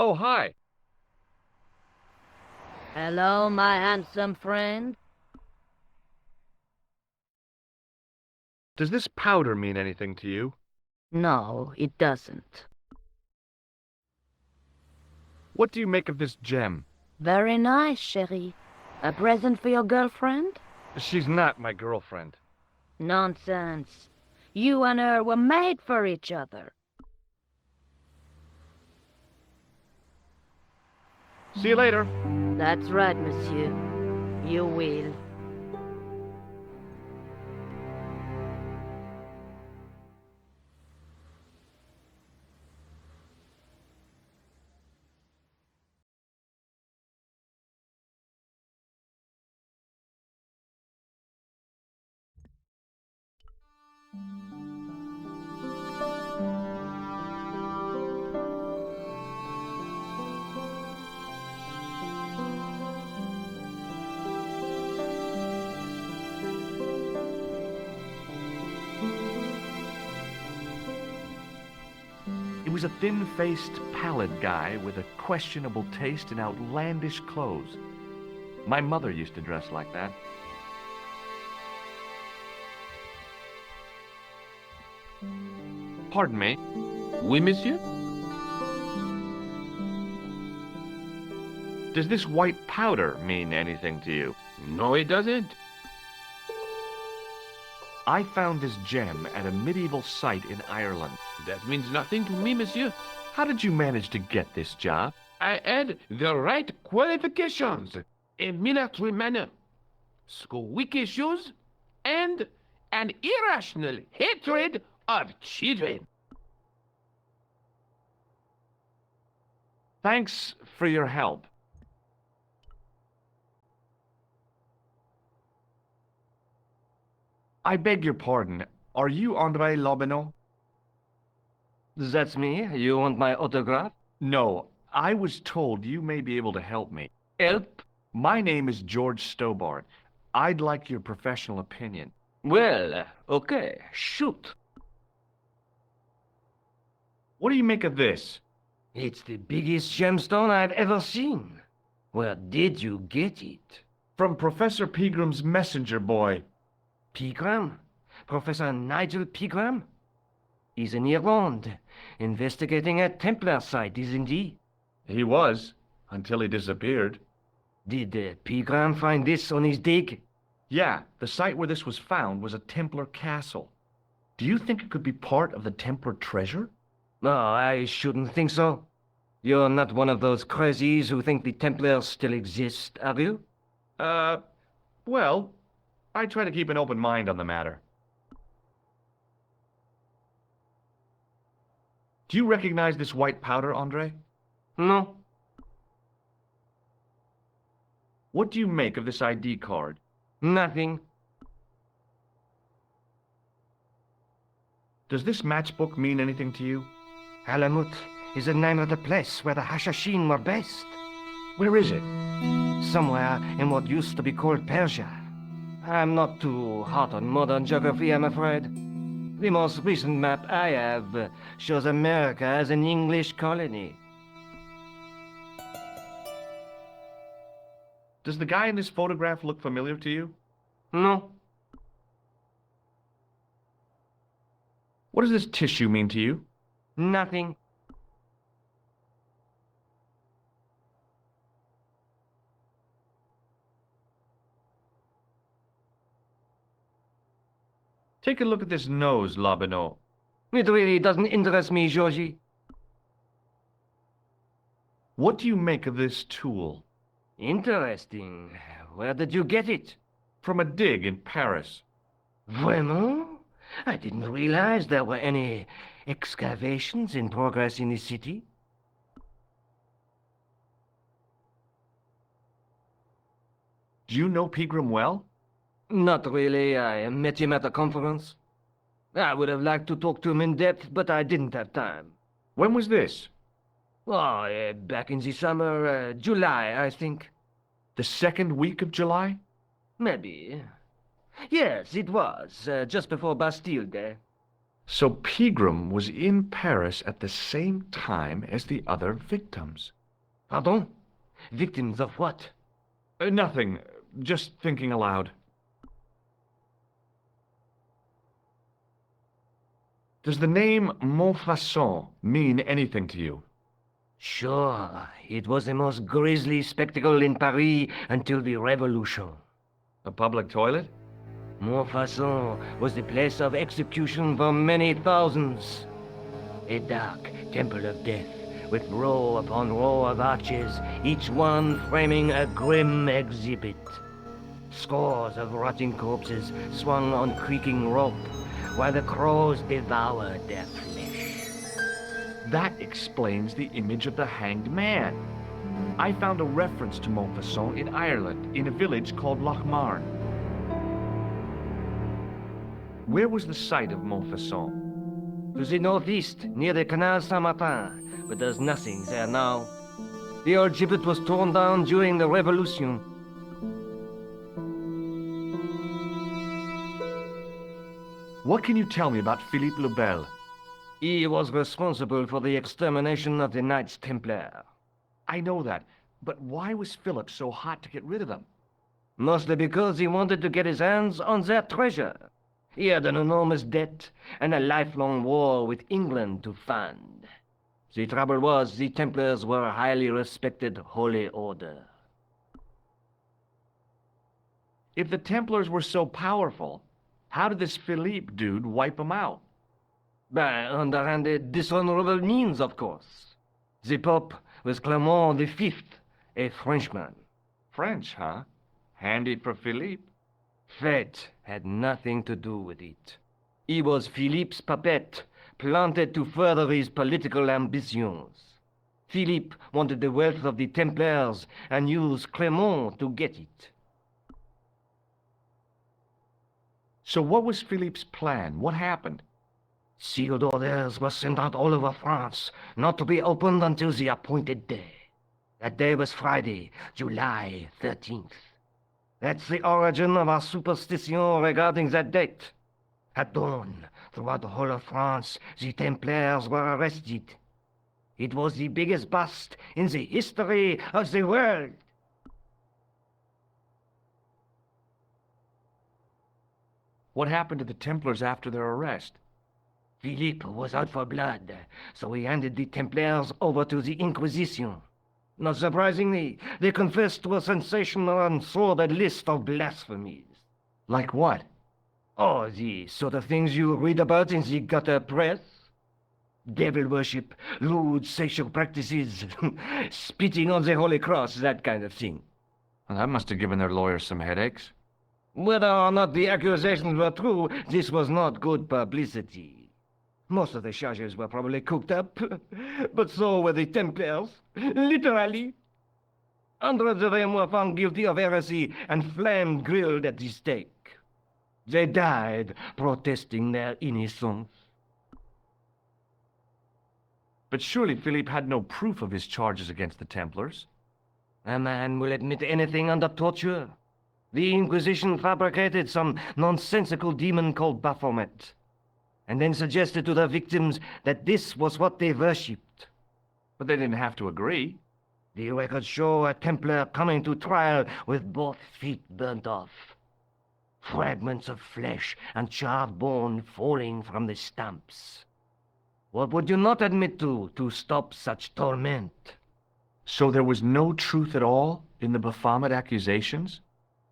Oh, hi. Hello, my handsome friend. Does this powder mean anything to you? No, it doesn't. What do you make of this gem? Very nice, chérie. A present for your girlfriend? She's not my girlfriend. Nonsense. You and her were made for each other. See you later. That's right, monsieur. You will. He was a thin-faced, pallid guy with a questionable taste in outlandish clothes. My mother used to dress like that. Pardon me. Oui, monsieur? Does this white powder mean anything to you? No, it doesn't. I found this gem at a medieval site in Ireland. That means nothing to me, monsieur. How did you manage to get this job? I had the right qualifications. A military manner, squeaky shoes, and an irrational hatred of children. Thanks for your help. I beg your pardon. Are you André Lobineau? That's me. You want my autograph? No, I was told you may be able to help me. Help? My name is George Stobart. I'd like your professional opinion. Well, okay, shoot. What do you make of this? It's the biggest gemstone I've ever seen. Where did you get it? From Professor Pegram's messenger boy. Pegram? Professor Nigel Pegram? He's in Ireland, investigating a Templar site, isn't he? He was, until he disappeared. Did Pegram find this on his dig? Yeah, the site where this was found was a Templar castle. Do you think it could be part of the Templar treasure? No, I shouldn't think so. You're not one of those crazies who think the Templars still exist, are you? Well, I try to keep an open mind on the matter. Do you recognize this white powder, Andre? No. What do you make of this ID card? Nothing. Does this matchbook mean anything to you? Alamut is the name of the place where the Hashashin were based. Where is it? Somewhere in what used to be called Persia. I'm not too hot on modern geography, I'm afraid. The most recent map I have shows America as an English colony. Does the guy in this photograph look familiar to you? No. What does this tissue mean to you? Nothing. Take a look at this nose, Lobineau. It really doesn't interest me, Georgie. What do you make of this tool? Interesting. Where did you get it? From a dig in Paris. Vraiment? I didn't realize there were any excavations in progress in the city. Do you know Pegram well? Not really. I met him at a conference. I would have liked to talk to him in depth, but I didn't have time. When was this? Oh, back in the summer, July, I think. The second week of July? Maybe. Yes, it was, just before Bastille Day. So Pegram was in Paris at the same time as the other victims. Pardon? Victims of what? Nothing. Just thinking aloud. Does the name Montfaucon mean anything to you? Sure, it was the most grisly spectacle in Paris until the Revolution. A public toilet? Montfaucon was the place of execution for many thousands. A dark temple of death, with row upon row of arches, each one framing a grim exhibit. Scores of rotting corpses swung on creaking rope, while the crows devoured their flesh. That explains the image of the hanged man. I found a reference to Montfaucon in Ireland, in a village called Lochmarn. Where was the site of Montfaucon? To the northeast, near the Canal Saint-Martin, but there's nothing there now. The old gibbet was torn down during the Revolution. What can you tell me about Philippe le Bel? He was responsible for the extermination of the Knights Templar. I know that, but why was Philip so hot to get rid of them? Mostly because he wanted to get his hands on their treasure. He had an enormous debt and a lifelong war with England to fund. The trouble was, the Templars were a highly respected holy order. If the Templars were so powerful, how did this Philippe dude wipe them out? By underhanded, dishonorable means, of course. The Pope was Clement V, a Frenchman. French, huh? Handy for Philippe. Fate had nothing to do with it. He was Philippe's puppet, planted to further his political ambitions. Philippe wanted the wealth of the Templars and used Clement to get it. So what was Philippe's plan? What happened? Sealed orders were sent out all over France, not to be opened until the appointed day. That day was Friday, July 13th. That's the origin of our superstition regarding that date. At dawn, throughout the whole of France, the Templars were arrested. It was the biggest bust in the history of the world. What happened to the Templars after their arrest? Philippe was out for blood, so he handed the Templars over to the Inquisition. Not surprisingly, they confessed to a sensational and sordid list of blasphemies. Like what? Oh, the sort of things you read about in the gutter press. Devil worship, lewd sexual practices, spitting on the Holy Cross, that kind of thing. Well, that must have given their lawyers some headaches. Whether or not the accusations were true, this was not good publicity. Most of the charges were probably cooked up, but so were the Templars, literally. Hundreds of them were found guilty of heresy and flame-grilled at the stake. They died protesting their innocence. But surely Philippe had no proof of his charges against the Templars. A man will admit anything under torture. The Inquisition fabricated some nonsensical demon called Baphomet, and then suggested to their victims that this was what they worshipped. But they didn't have to agree. The records show a Templar coming to trial with both feet burnt off. Fragments of flesh and charred bone falling from the stumps. What would you not admit to stop such torment? So there was no truth at all in the Baphomet accusations?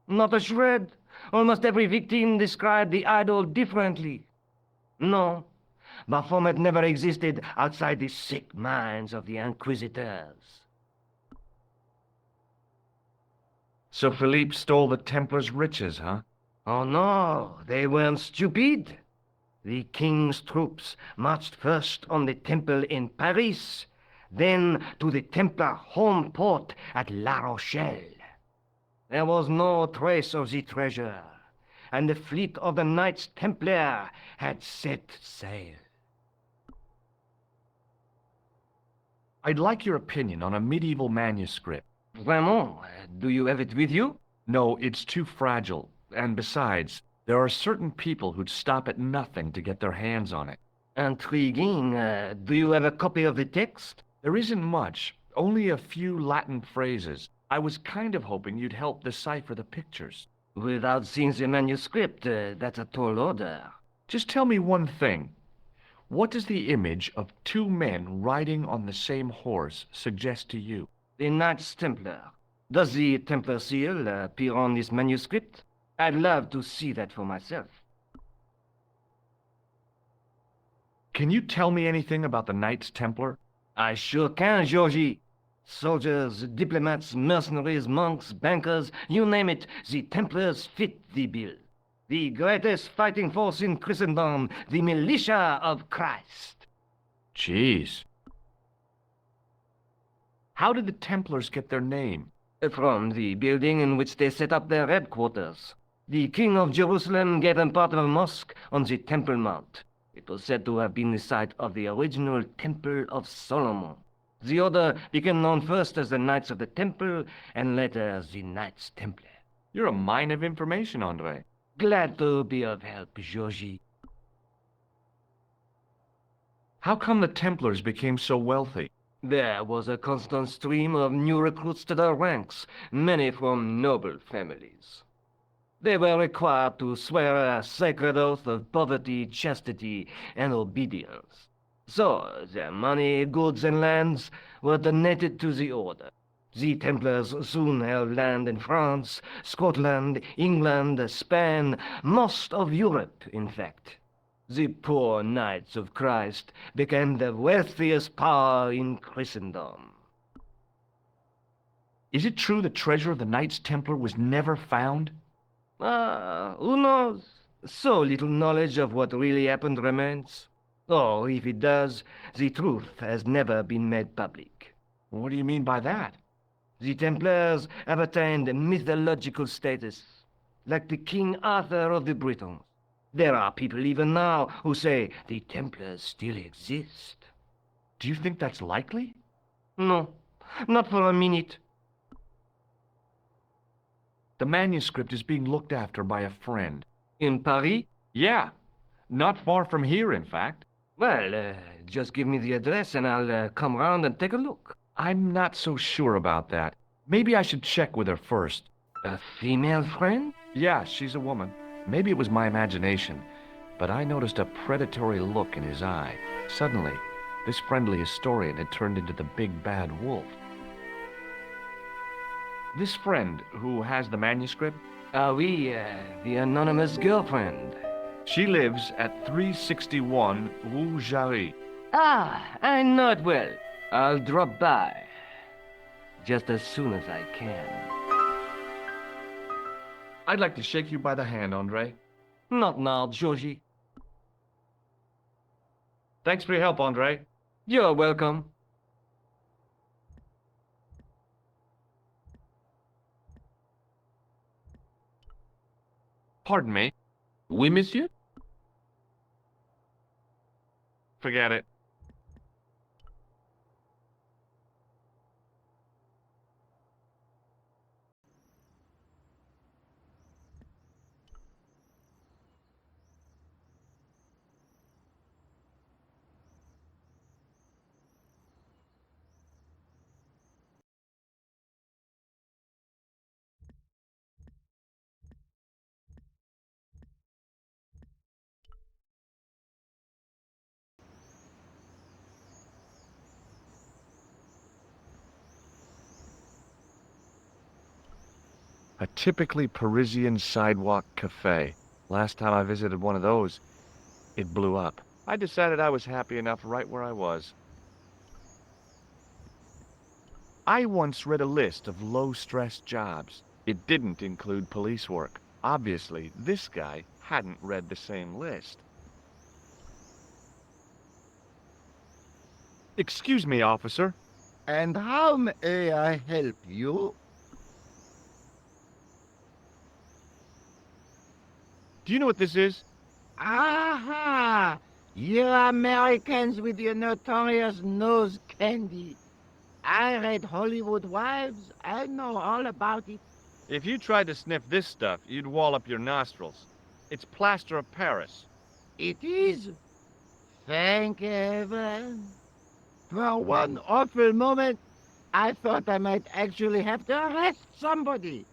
Not a shred. Almost every victim described the idol differently. No, Baphomet never existed outside the sick minds of the Inquisitors. So Philippe stole the Templars' riches, huh? Oh no, they weren't stupid. The king's troops marched first on the temple in Paris, then to the Templar home port at La Rochelle. There was no trace of the treasure, and the fleet of the Knights Templar had set sail. I'd like your opinion on a medieval manuscript. Vraiment? Do you have it with you? No, it's too fragile. And besides, there are certain people who'd stop at nothing to get their hands on it. Intriguing. Do you have a copy of the text? There isn't much, only a few Latin phrases. I was kind of hoping you'd help decipher the pictures. Without seeing the manuscript, that's a tall order. Just tell me one thing. What does the image of two men riding on the same horse suggest to you? The Knights Templar. Does the Templar seal appear on this manuscript? I'd love to see that for myself. Can you tell me anything about the Knights Templar? I sure can, Georgie. Soldiers, diplomats, mercenaries, monks, bankers, you name it, the Templars fit the bill. The greatest fighting force in Christendom, the militia of Christ. Jeez. How did the Templars get their name? From the building in which they set up their headquarters. The King of Jerusalem gave them part of a mosque on the Temple Mount. It was said to have been the site of the original Temple of Solomon. The order became known first as the Knights of the Temple, and later as the Knights Templar. You're a mine of information, Andre. Glad to be of help, Georgie. How come the Templars became so wealthy? There was a constant stream of new recruits to their ranks, many from noble families. They were required to swear a sacred oath of poverty, chastity, and obedience. So, their money, goods, and lands were donated to the order. The Templars soon held land in France, Scotland, England, Spain, most of Europe, in fact. The poor Knights of Christ became the wealthiest power in Christendom. Is it true the treasure of the Knights Templar was never found? Who knows? So little knowledge of what really happened remains. Or, if it does, the truth has never been made public. What do you mean by that? The Templars have attained mythological status, like the King Arthur of the Britons. There are people even now who say the Templars still exist. Do you think that's likely? No, not for a minute. The manuscript is being looked after by a friend. In Paris? Yeah, not far from here, in fact. Well, just give me the address and I'll come round and take a look. I'm not so sure about that. Maybe I should check with her first. A female friend? Yeah, she's a woman. Maybe it was my imagination, but I noticed a predatory look in his eye. Suddenly, this friendly historian had turned into the big bad wolf. This friend who has the manuscript? Oui, the anonymous girlfriend. She lives at 361 Rue Jarry. Ah, I know it well. I'll drop by. Just as soon as I can. I'd like to shake you by the hand, Andre. Not now, Georgie. Thanks for your help, Andre. You're welcome. Pardon me. Oui, monsieur? Forget it. A typically Parisian sidewalk cafe. Last time I visited one of those, it blew up. I decided I was happy enough right where I was. I once read a list of low-stress jobs. It didn't include police work. Obviously, this guy hadn't read the same list. Excuse me, officer. And how may I help you? Do you know what this is? Aha! You Americans with your notorious nose candy. I read Hollywood Wives. I know all about it. If you tried to sniff this stuff, you'd wall up your nostrils. It's plaster of Paris. It is Thank heaven. For one awful moment, I thought I might actually have to arrest somebody.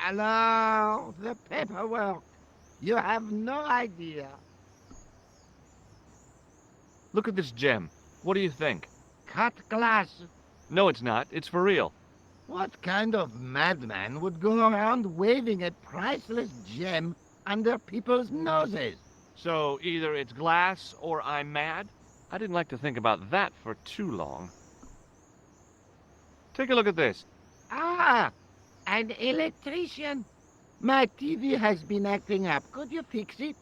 Alors, the paperwork. You have no idea. Look at this gem. What do you think? Cut glass. No, it's not. It's for real. What kind of madman would go around waving a priceless gem under people's noses? So either it's glass or I'm mad? I didn't like to think about that for too long. Take a look at this. Ah, an electrician. My TV has been acting up. Could you fix it?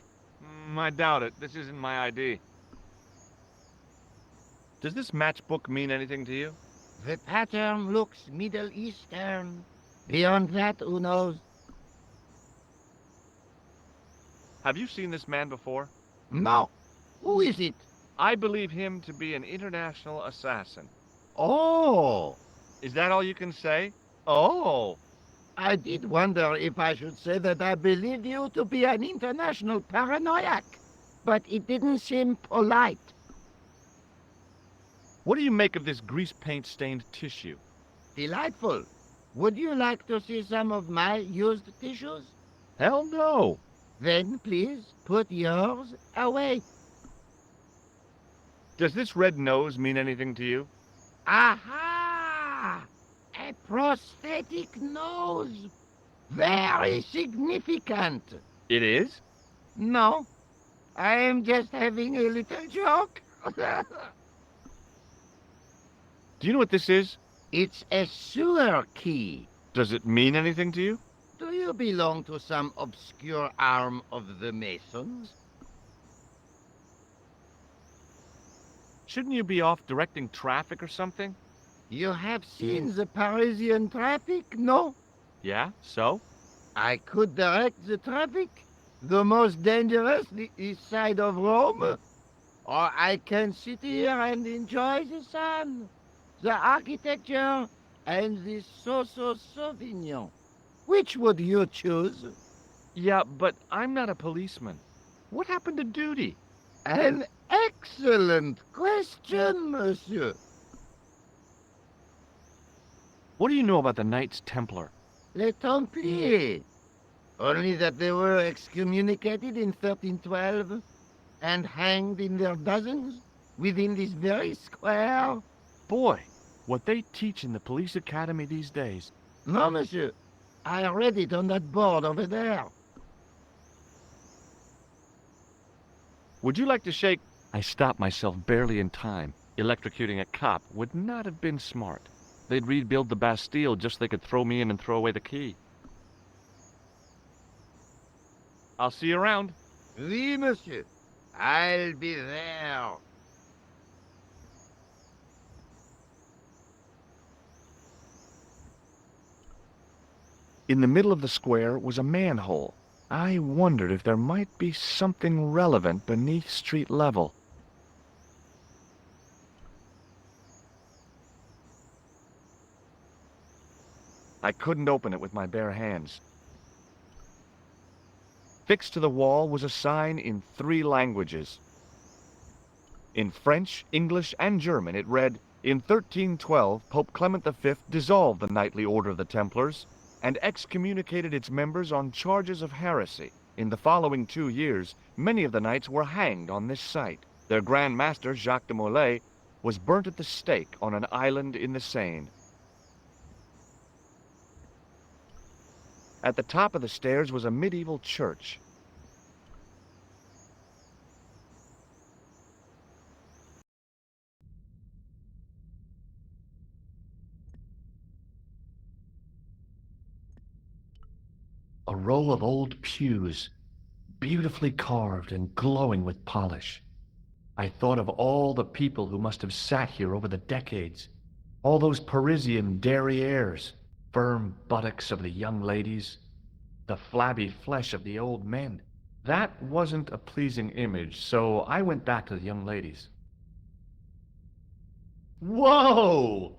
I doubt it. This isn't my ID. Does this matchbook mean anything to you? The pattern looks Middle Eastern. Beyond that, who knows? Have you seen this man before? No. Who is it? I believe him to be an international assassin. Oh, Is that all you can say? Oh! I did wonder if I should say that I believed you to be an international paranoiac, but it didn't seem polite. What do you make of this grease paint stained tissue? Delightful. Would you like to see some of my used tissues? Hell no! Then please put yours away. Does this red nose mean anything to you? Aha! A prosthetic nose. Very significant. It is? No, I am just having a little joke. Do you know what this is? It's a sewer key. Does it mean anything to you? Do you belong to some obscure arm of the Masons? Shouldn't you be off directing traffic or something? You have seen the Parisian traffic, no? Yeah, so? I could direct the traffic. The most dangerous, the east side of Rome. Or I can sit here and enjoy the sun, the architecture, and the Sauvignon. Which would you choose? Yeah, but I'm not a policeman. What happened to duty? An excellent question, monsieur. What do you know about the Knights Templar? Les Templiers. Only that they were excommunicated in 1312 and hanged in their dozens within this very square. Boy, what they teach in the police academy these days. No, monsieur. I read it on that board over there. Would you like to shake? I stopped myself barely in time. Electrocuting a cop would not have been smart. They'd rebuild the Bastille just so they could throw me in and throw away the key. I'll see you around. Oui, monsieur. I'll be there. In the middle of the square was a manhole. I wondered if there might be something relevant beneath street level. I couldn't open it with my bare hands. Fixed to the wall was a sign in 3 languages. In French, English, and German it read, "In 1312, Pope Clement V dissolved the Knightly Order of the Templars and excommunicated its members on charges of heresy. In the following 2 years, many of the knights were hanged on this site. Their Grand Master, Jacques de Molay, was burnt at the stake on an island in the Seine." At the top of the stairs was a medieval church. A row of old pews, beautifully carved and glowing with polish. I thought of all the people who must have sat here over the decades. All those Parisian derrieres, firm buttocks of the young ladies, the flabby flesh of the old men. That wasn't a pleasing image, so I went back to the young ladies. Whoa!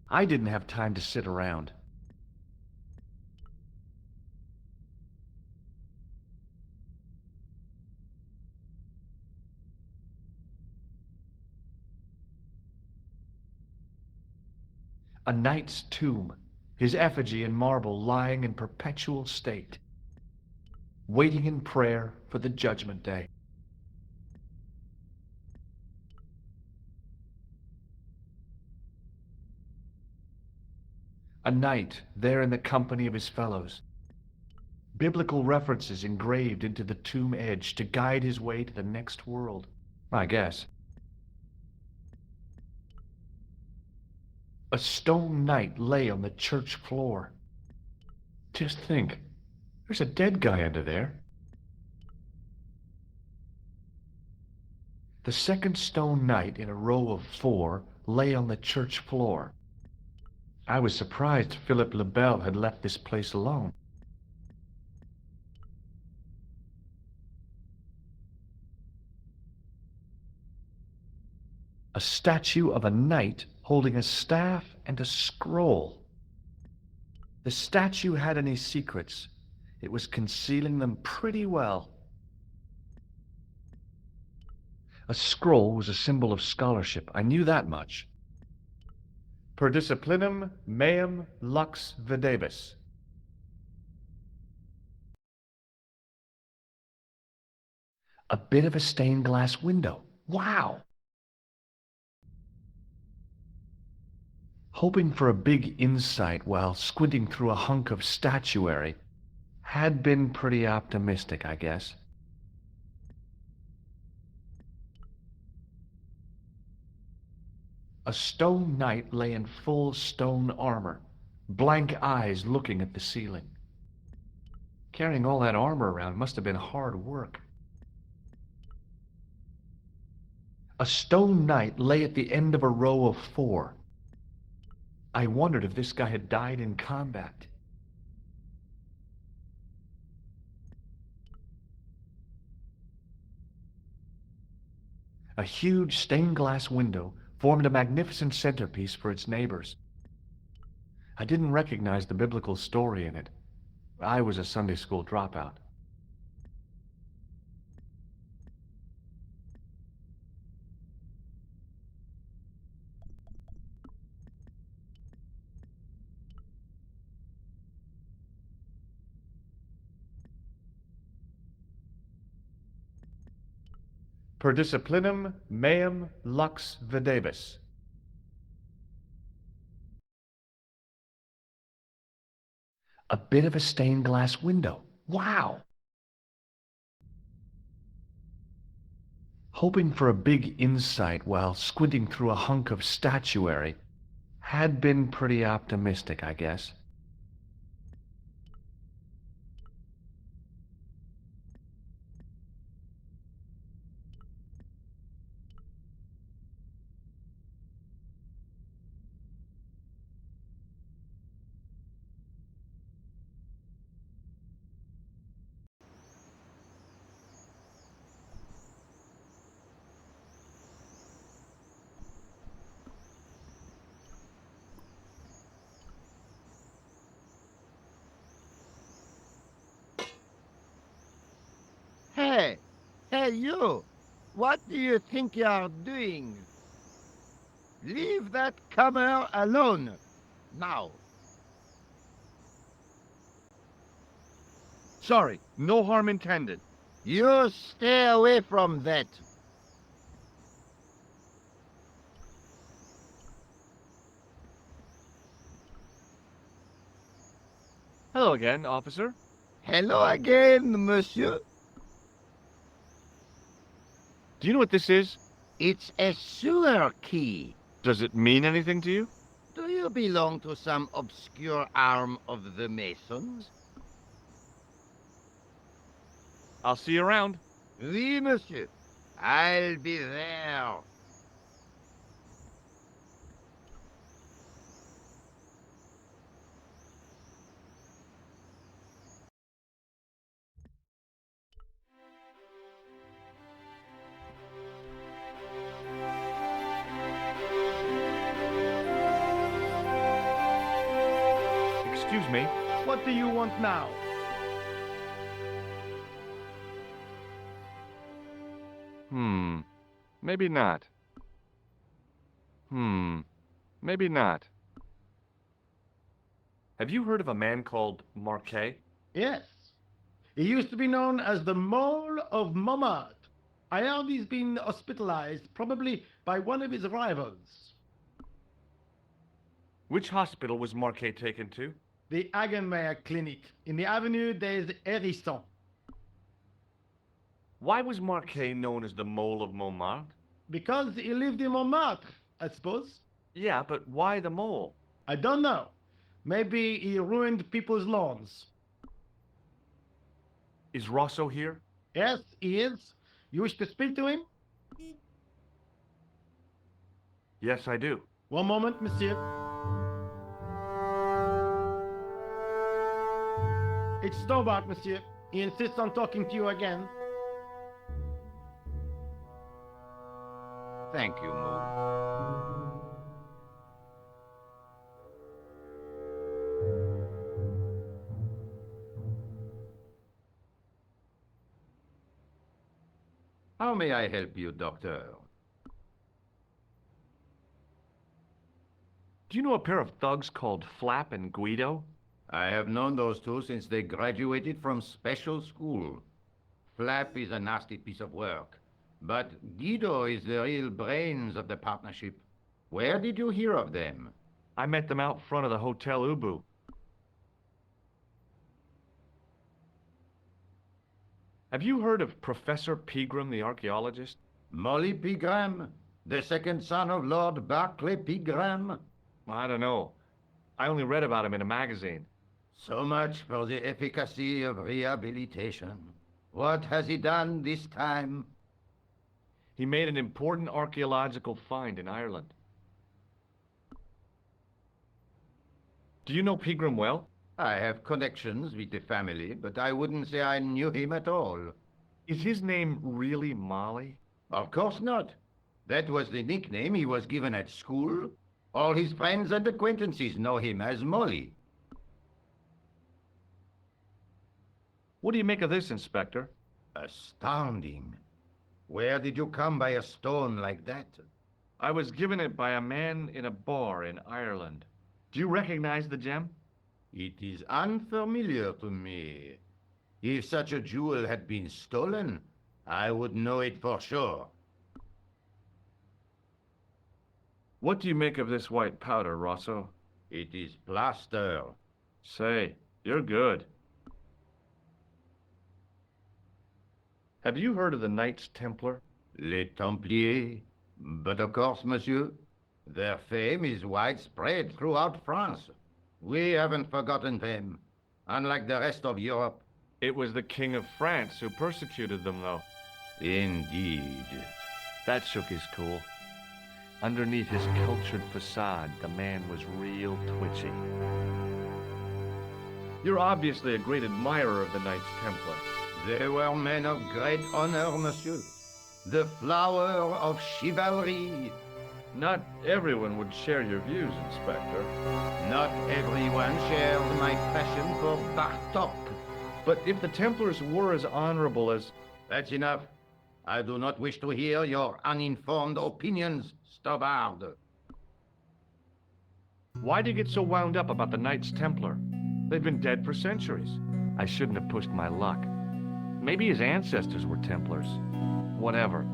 I didn't have time to sit around. A knight's tomb, his effigy in marble lying in perpetual state, waiting in prayer for the judgment day. A knight there in the company of his fellows. Biblical references engraved into the tomb edge to guide his way to the next world, I guess. A stone knight lay on the church floor. Just think, there's a dead guy under there. The second stone knight in a row of 4 lay on the church floor. I was surprised Philip le Bel had left this place alone. A statue of a knight holding a staff and a scroll. The statue had any secrets. It was concealing them pretty well. A scroll was a symbol of scholarship. I knew that much. Per disciplinum meum lux videbis. A bit of a stained glass window. Wow! Hoping for a big insight while squinting through a hunk of statuary had been pretty optimistic, I guess. A stone knight lay in full stone armor, blank eyes looking at the ceiling. Carrying all that armor around must have been hard work. A stone knight lay at the end of a row of 4. I wondered if this guy had died in combat. A huge stained glass window formed a magnificent centerpiece for its neighbors. I didn't recognize the biblical story in it. I was a Sunday school dropout. Per disciplinum meum lux videbis. A bit of a stained glass window. Wow! Hoping for a big insight while squinting through a hunk of statuary had been pretty optimistic, I guess. Hey, hey you! What do you think you are doing? Leave that comer alone, now. Sorry, no harm intended. You stay away from that. Hello again, officer. Hello again, monsieur. Do you know what this is? It's a sewer key. Does it mean anything to you? Do you belong to some obscure arm of the Masons? I'll see you around. Oui, monsieur. I'll be there. Excuse me, what do you want now? Maybe not. Maybe not. Have you heard of a man called Marquet? Yes. He used to be known as the Mole of Montmartre. I heard he's been hospitalized, probably by one of his rivals. Which hospital was Marquet taken to? The Hagenmeyer Clinic in the Avenue des Hérissons. Why was Marquet known as the Mole of Montmartre? Because he lived in Montmartre, I suppose. Yeah, but why the mole? I don't know. Maybe he ruined people's lawns. Is Rosso here? Yes, he is. You wish to speak to him? Yes, I do. One moment, monsieur. It's Stobart, monsieur. He insists on talking to you again. Thank you, Moo. How may I help you, Doctor? Do you know a pair of thugs called Flap and Guido? I have known those two since they graduated from special school. Flap is a nasty piece of work, but Guido is the real brains of the partnership. Where did you hear of them? I met them out front of the Hotel Ubu. Have you heard of Professor Pegram, the archaeologist? Molly Pegram, the second son of Lord Barclay Pegram? I don't know. I only read about him in a magazine. So much for the efficacy of rehabilitation. What has he done this time? He made an important archaeological find in Ireland. Do you know Pegram well? I have connections with the family, but I wouldn't say I knew him at all. Is his name really Molly? Of course not. That was the nickname he was given at school. All his friends and acquaintances know him as Molly. What do you make of this, Inspector? Astounding. Where did you come by a stone like that? I was given it by a man in a bar in Ireland. Do you recognize the gem? It is unfamiliar to me. If such a jewel had been stolen, I would know it for sure. What do you make of this white powder, Rosso? It is plaster. Say, you're good. Have you heard of the Knights Templar? Les Templiers. But of course, monsieur, their fame is widespread throughout France. We haven't forgotten them, unlike the rest of Europe. It was the King of France who persecuted them, though. Indeed. That shook his cool. Underneath his cultured facade, the man was real twitchy. You're obviously a great admirer of the Knights Templar. They were men of great honor, monsieur. The flower of chivalry. Not everyone would share your views, Inspector. Not everyone shares my passion for Bartok. But if the Templars were as honorable as... That's enough. I do not wish to hear your uninformed opinions, Stobart. Why do you get so wound up about the Knights Templar? They've been dead for centuries. I shouldn't have pushed my luck. Maybe his ancestors were Templars. Whatever.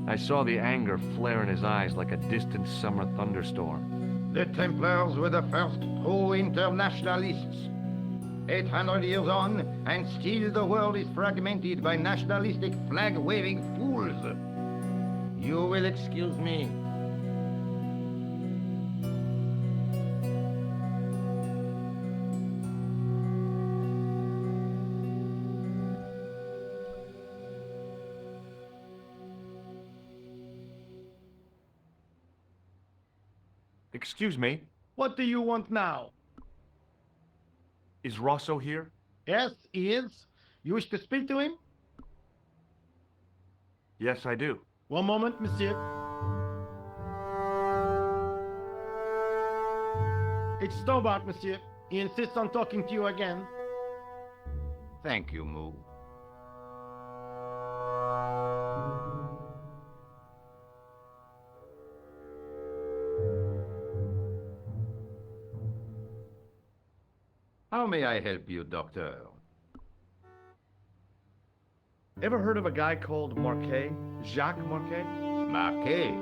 I saw the anger flare in his eyes like a distant summer thunderstorm. The Templars were the first true internationalists. 800 years on, and still the world is fragmented by nationalistic flag-waving fools. You will excuse me. Excuse me, What do you want now? is Rosso here? Yes, he is. You wish to speak to him? Yes, I do. One moment, monsieur. It's Stobart, monsieur. He insists on talking to you again. Thank you, Moo. may I help you, Doctor? Ever heard of a guy called Marquet? Jacques Marquet? Marquet.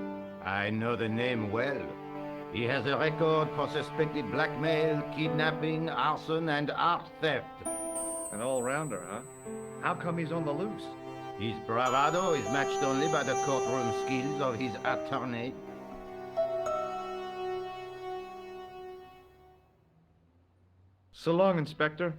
I know the name well. He has a record for suspected blackmail, kidnapping, arson, and art theft. An all-rounder, huh? How come he's on the loose? His bravado is matched only by the courtroom skills of his attorney. So long, Inspector.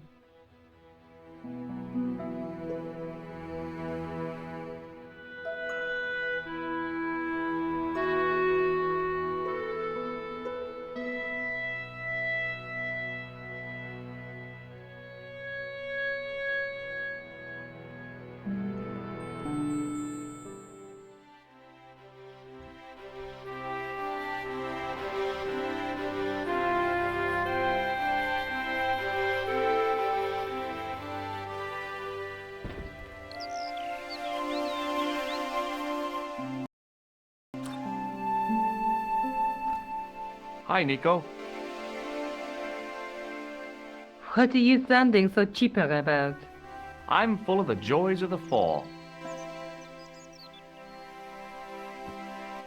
Hi, Nico. What are you sounding so chipper about? I'm full of the joys of the fall.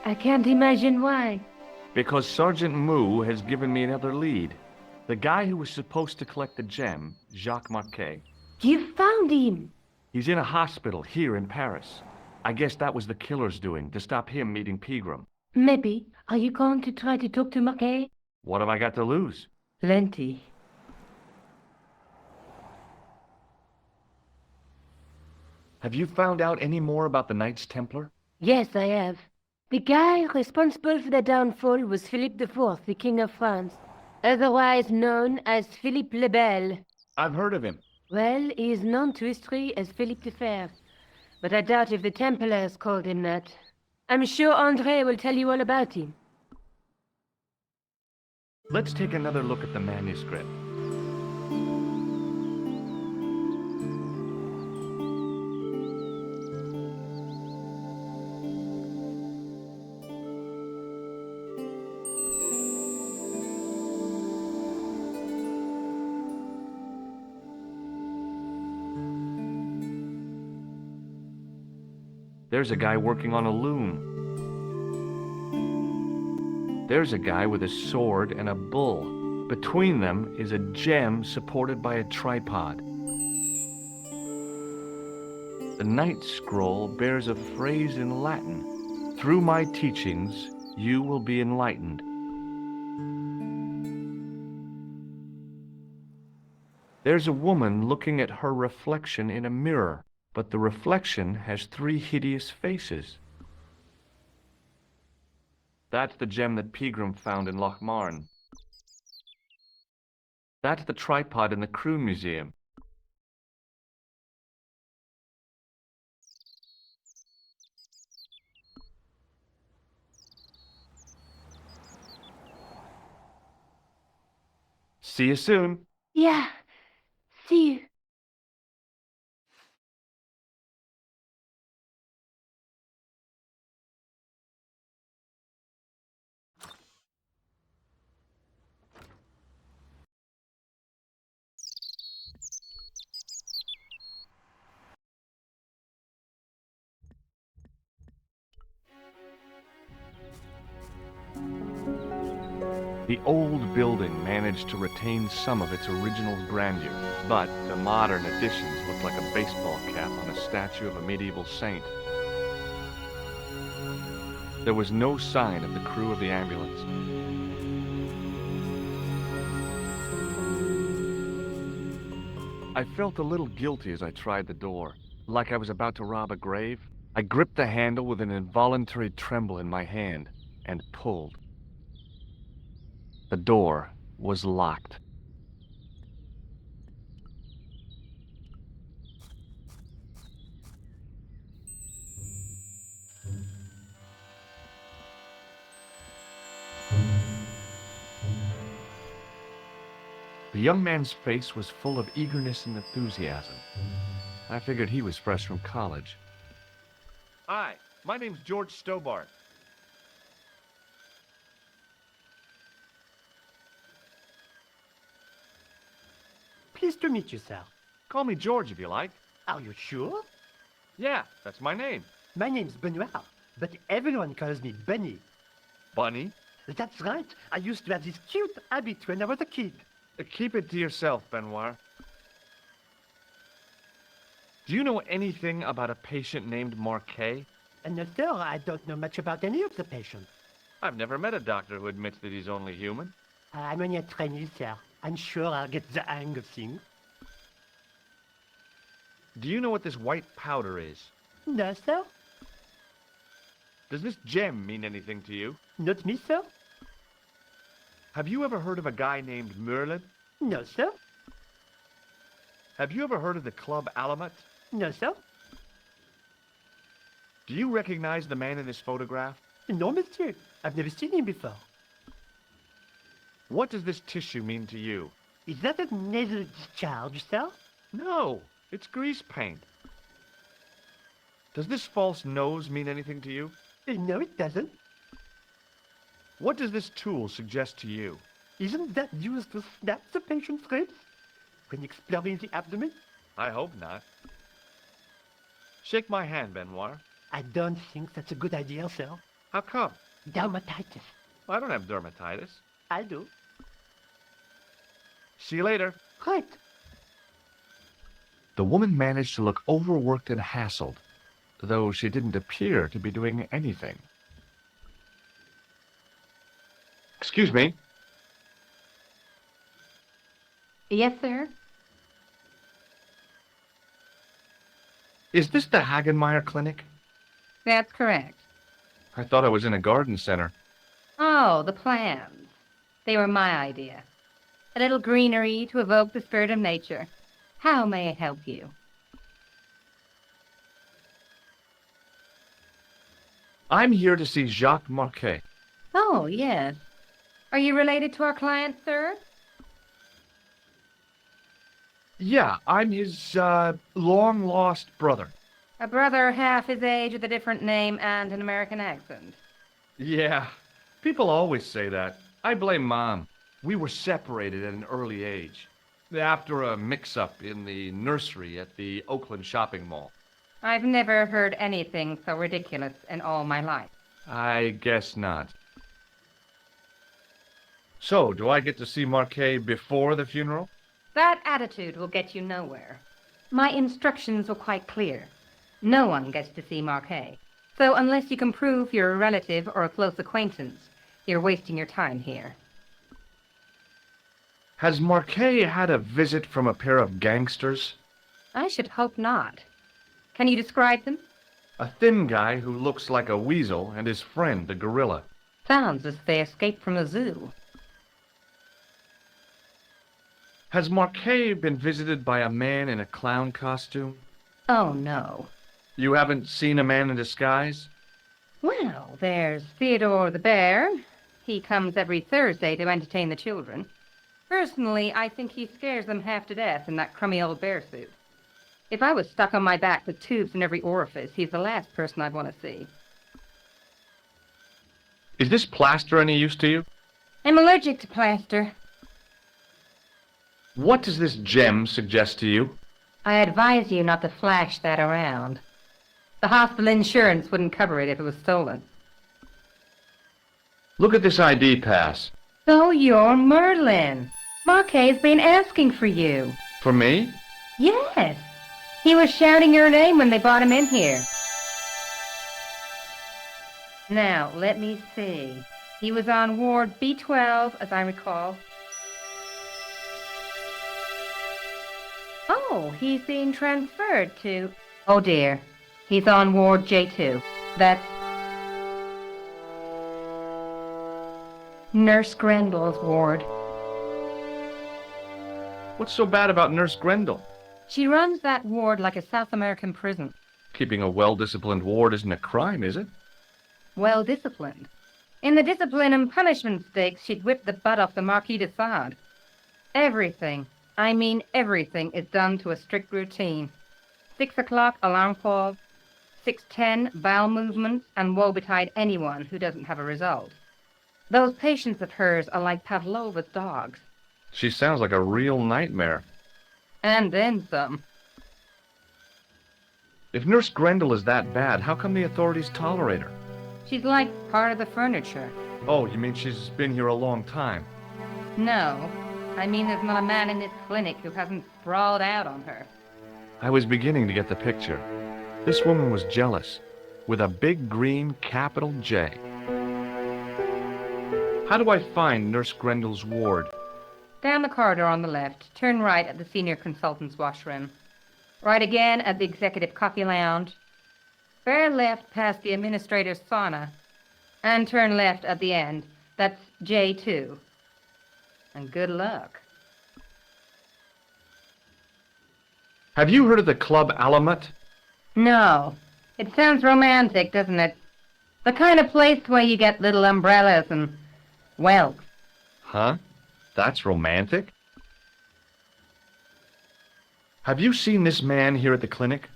I can't imagine why. Because Sergeant Moo has given me another lead. The guy who was supposed to collect the gem, Jacques Marquet. You found him! He's in a hospital here in Paris. I guess that was the killer's doing, to stop him meeting Pegram. Maybe. Are you going to try to talk to Marquet? What have I got to lose? Plenty. Have you found out any more about the Knights Templar? Yes, I have. The guy responsible for their downfall was Philippe IV, the King of France, otherwise known as Philippe le Bel. I've heard of him. Well, he is known to history as Philippe the Fair, but I doubt if the Templars called him that. I'm sure André will tell you all about him. Let's take another look at the manuscript. There's a guy working on a loom. There's a guy with a sword and a bull. Between them is a gem supported by a tripod. The Knight Scroll bears a phrase in Latin. Through my teachings, you will be enlightened. There's a woman looking at her reflection in a mirror, but the reflection has 3 hideous faces. That's the gem that Pegram found in Lochmarn. That's the tripod in the Crew Museum. See you soon. Yeah. See you. The old building managed to retain some of its original grandeur, but the modern additions look like a baseball cap on a statue of a medieval saint. There was no sign of the crew of the ambulance. I felt a little guilty as I tried the door, like I was about to rob a grave. I gripped the handle with an involuntary tremble in my hand and pulled. The door was locked. The young man's face was full of eagerness and enthusiasm. I figured he was fresh from college. Hi, my name's George Stobart. Pleased to meet you, sir. Call me George if you like. Are you sure? Yeah, that's my name. My name's Benoit, but everyone calls me Bunny. Bunny? That's right. I used to have this cute habit when I was a kid. Keep it to yourself, Benoit. Do you know anything about a patient named Marquet? And no, sir, I don't know much about any of the patients. I've never met a doctor who admits that he's only human. I'm only a trainee, sir. I'm sure I'll get the hang of things. Do you know what this white powder is? No, sir. Does this gem mean anything to you? Not me, sir. Have you ever heard of a guy named Merlin? No, sir. Have you ever heard of the Club Alamet? No, sir. Do you recognize the man in this photograph? No, monsieur. I've never seen him before. What does this tissue mean to you? Is that a nasal discharge, sir? No, it's grease paint. Does this false nose mean anything to you? No, it doesn't. What does this tool suggest to you? Isn't that used to snap the patient's ribs when exploring the abdomen? I hope not. Shake my hand, Benoit. I don't think that's a good idea, sir. How come? Dermatitis. I don't have dermatitis. I do. See you later. Right. The woman managed to look overworked and hassled, though she didn't appear to be doing anything. Excuse me. Yes, sir? Is this the Hagenmeyer Clinic? That's correct. I thought I was in a garden center. Oh, the plans. They were my idea. A little greenery to evoke the spirit of nature. How may I help you? I'm here to see Jacques Marquet. Oh, yes. Are you related to our client, sir? Yeah, I'm his, long-lost brother. A brother half his age with a different name and an American accent. Yeah, people always say that. I blame Mom. We were separated at an early age, after a mix-up in the nursery at the Oakland shopping mall. I've never heard anything so ridiculous in all my life. I guess not. So, do I get to see Marquet before the funeral? That attitude will get you nowhere. My instructions were quite clear. No one gets to see Marquet. So unless you can prove you're a relative or a close acquaintance, you're wasting your time here. Has Marquet had a visit from a pair of gangsters? I should hope not. Can you describe them? A thin guy who looks like a weasel and his friend, the gorilla. Sounds as if they escaped from a zoo. Has Marquet been visited by a man in a clown costume? Oh, no. You haven't seen a man in disguise? Well, there's Theodore the bear. He comes every Thursday to entertain the children. Personally, I think he scares them half to death in that crummy old bear suit. If I was stuck on my back with tubes in every orifice, he's the last person I'd want to see. Is this plaster any use to you? I'm allergic to plaster. What does this gem suggest to you? I advise you not to flash that around. The hospital insurance wouldn't cover it if it was stolen. Look at this ID pass. So you're Merlin. Marquet's been asking for you. For me? Yes. He was shouting your name when they brought him in here. Now, let me see. He was on ward B12, as I recall. Oh, he's being transferred to... Oh, dear. He's on ward J2. That's... Nurse Grendel's ward. What's so bad about Nurse Grendel? She runs that ward like a South American prison. Keeping a well-disciplined ward isn't a crime, is it? Well disciplined. In the discipline and punishment stakes, she'd whip the butt off the Marquis de Sade. Everything, I mean everything, is done to a strict routine. 6 o'clock, alarm call. 6:10, bowel movements, and woe betide anyone who doesn't have a result. Those patients of hers are like Pavlova's dogs. She sounds like a real nightmare. And then some. If Nurse Grendel is that bad, how come the authorities tolerate her? She's like part of the furniture. Oh, you mean she's been here a long time? No, I mean there's not a man in this clinic who hasn't sprawled out on her. I was beginning to get the picture. This woman was jealous, with a big green capital J. How do I find Nurse Grendel's ward? Down the corridor on the left, turn right at the senior consultant's washroom. Right again at the executive coffee lounge. Bear left past the administrator's sauna. And turn left at the end. That's J2. And good luck. Have you heard of the Club Alamet? No. It sounds romantic, doesn't it? The kind of place where you get little umbrellas and wealth. Huh? That's romantic? Have you seen this man here at the clinic?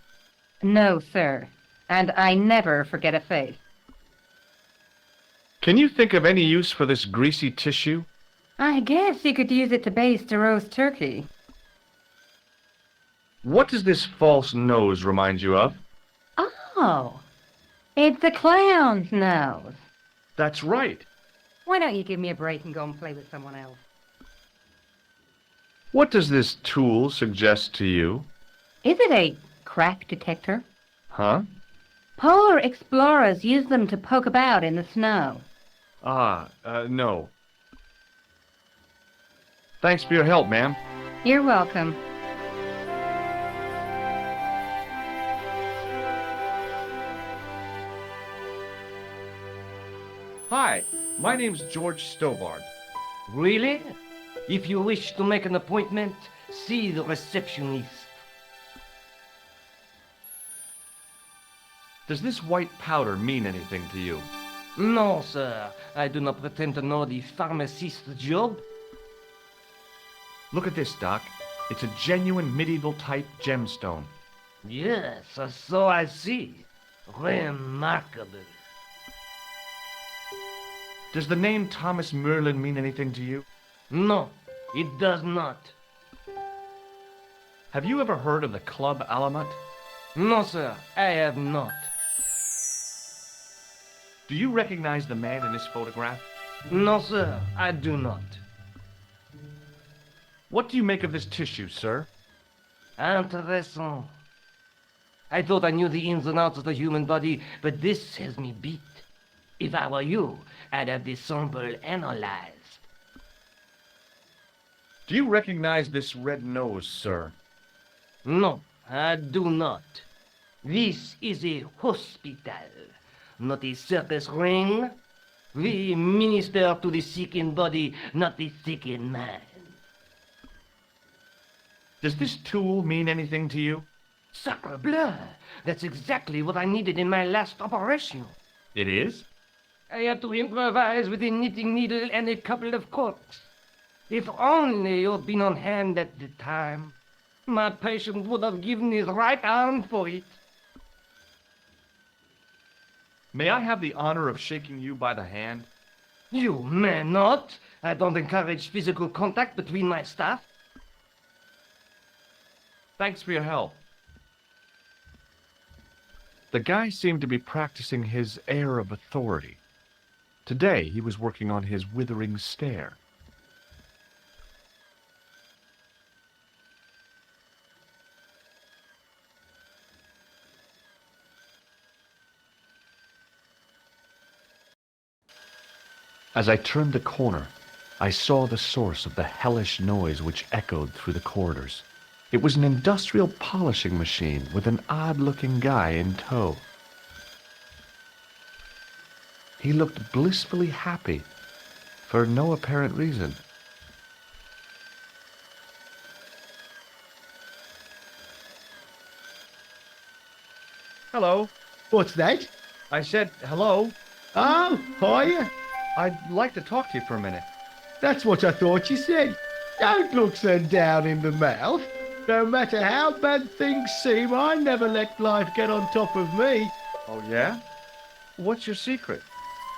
No, sir. And I never forget a face. Can you think of any use for this greasy tissue? I guess you could use it to baste a roast turkey. What does this false nose remind you of? Oh, it's a clown's nose. That's right. Why don't you give me a break and go and play with someone else? What does this tool suggest to you? Is it a crack detector? Huh? Polar explorers use them to poke about in the snow. No. Thanks for your help, ma'am. You're welcome. Hi, my name's George Stobart. Really? If you wish to make an appointment, see the receptionist. Does this white powder mean anything to you? No, sir. I do not pretend to know the pharmacist's job. Look at this, Doc. It's a genuine medieval-type gemstone. Yes, so I see. Remarkable. Does the name Thomas Merlin mean anything to you? No, it does not. Have you ever heard of the Club Alamet? No, sir, I have not. Do you recognize the man in this photograph? No, sir, I do not. What do you make of this tissue, sir? Intéressant. I thought I knew the ins and outs of the human body, but this has me beat. If I were you, I'd have this sample analyzed. Do you recognize this red nose, sir? No, I do not. This is a hospital, not a circus ring. We minister to the sick in body, not the sick in mind. Does this tool mean anything to you? Sacre bleu! That's exactly what I needed in my last operation. It is? I had to improvise with a knitting needle and a couple of corks. If only you'd been on hand at the time, my patient would have given his right arm for it. May I have the honor of shaking you by the hand? You may not. I don't encourage physical contact between my staff. Thanks for your help. The guy seemed to be practicing his air of authority. Today, he was working on his withering stare. As I turned the corner, I saw the source of the hellish noise which echoed through the corridors. It was an industrial polishing machine with an odd-looking guy in tow. He looked blissfully happy, for no apparent reason. Hello. What's that? I said hello. Oh, hiya. I'd like to talk to you for a minute. That's what I thought you said. Don't look so down in the mouth. No matter how bad things seem, I never let life get on top of me. Oh, yeah? What's your secret?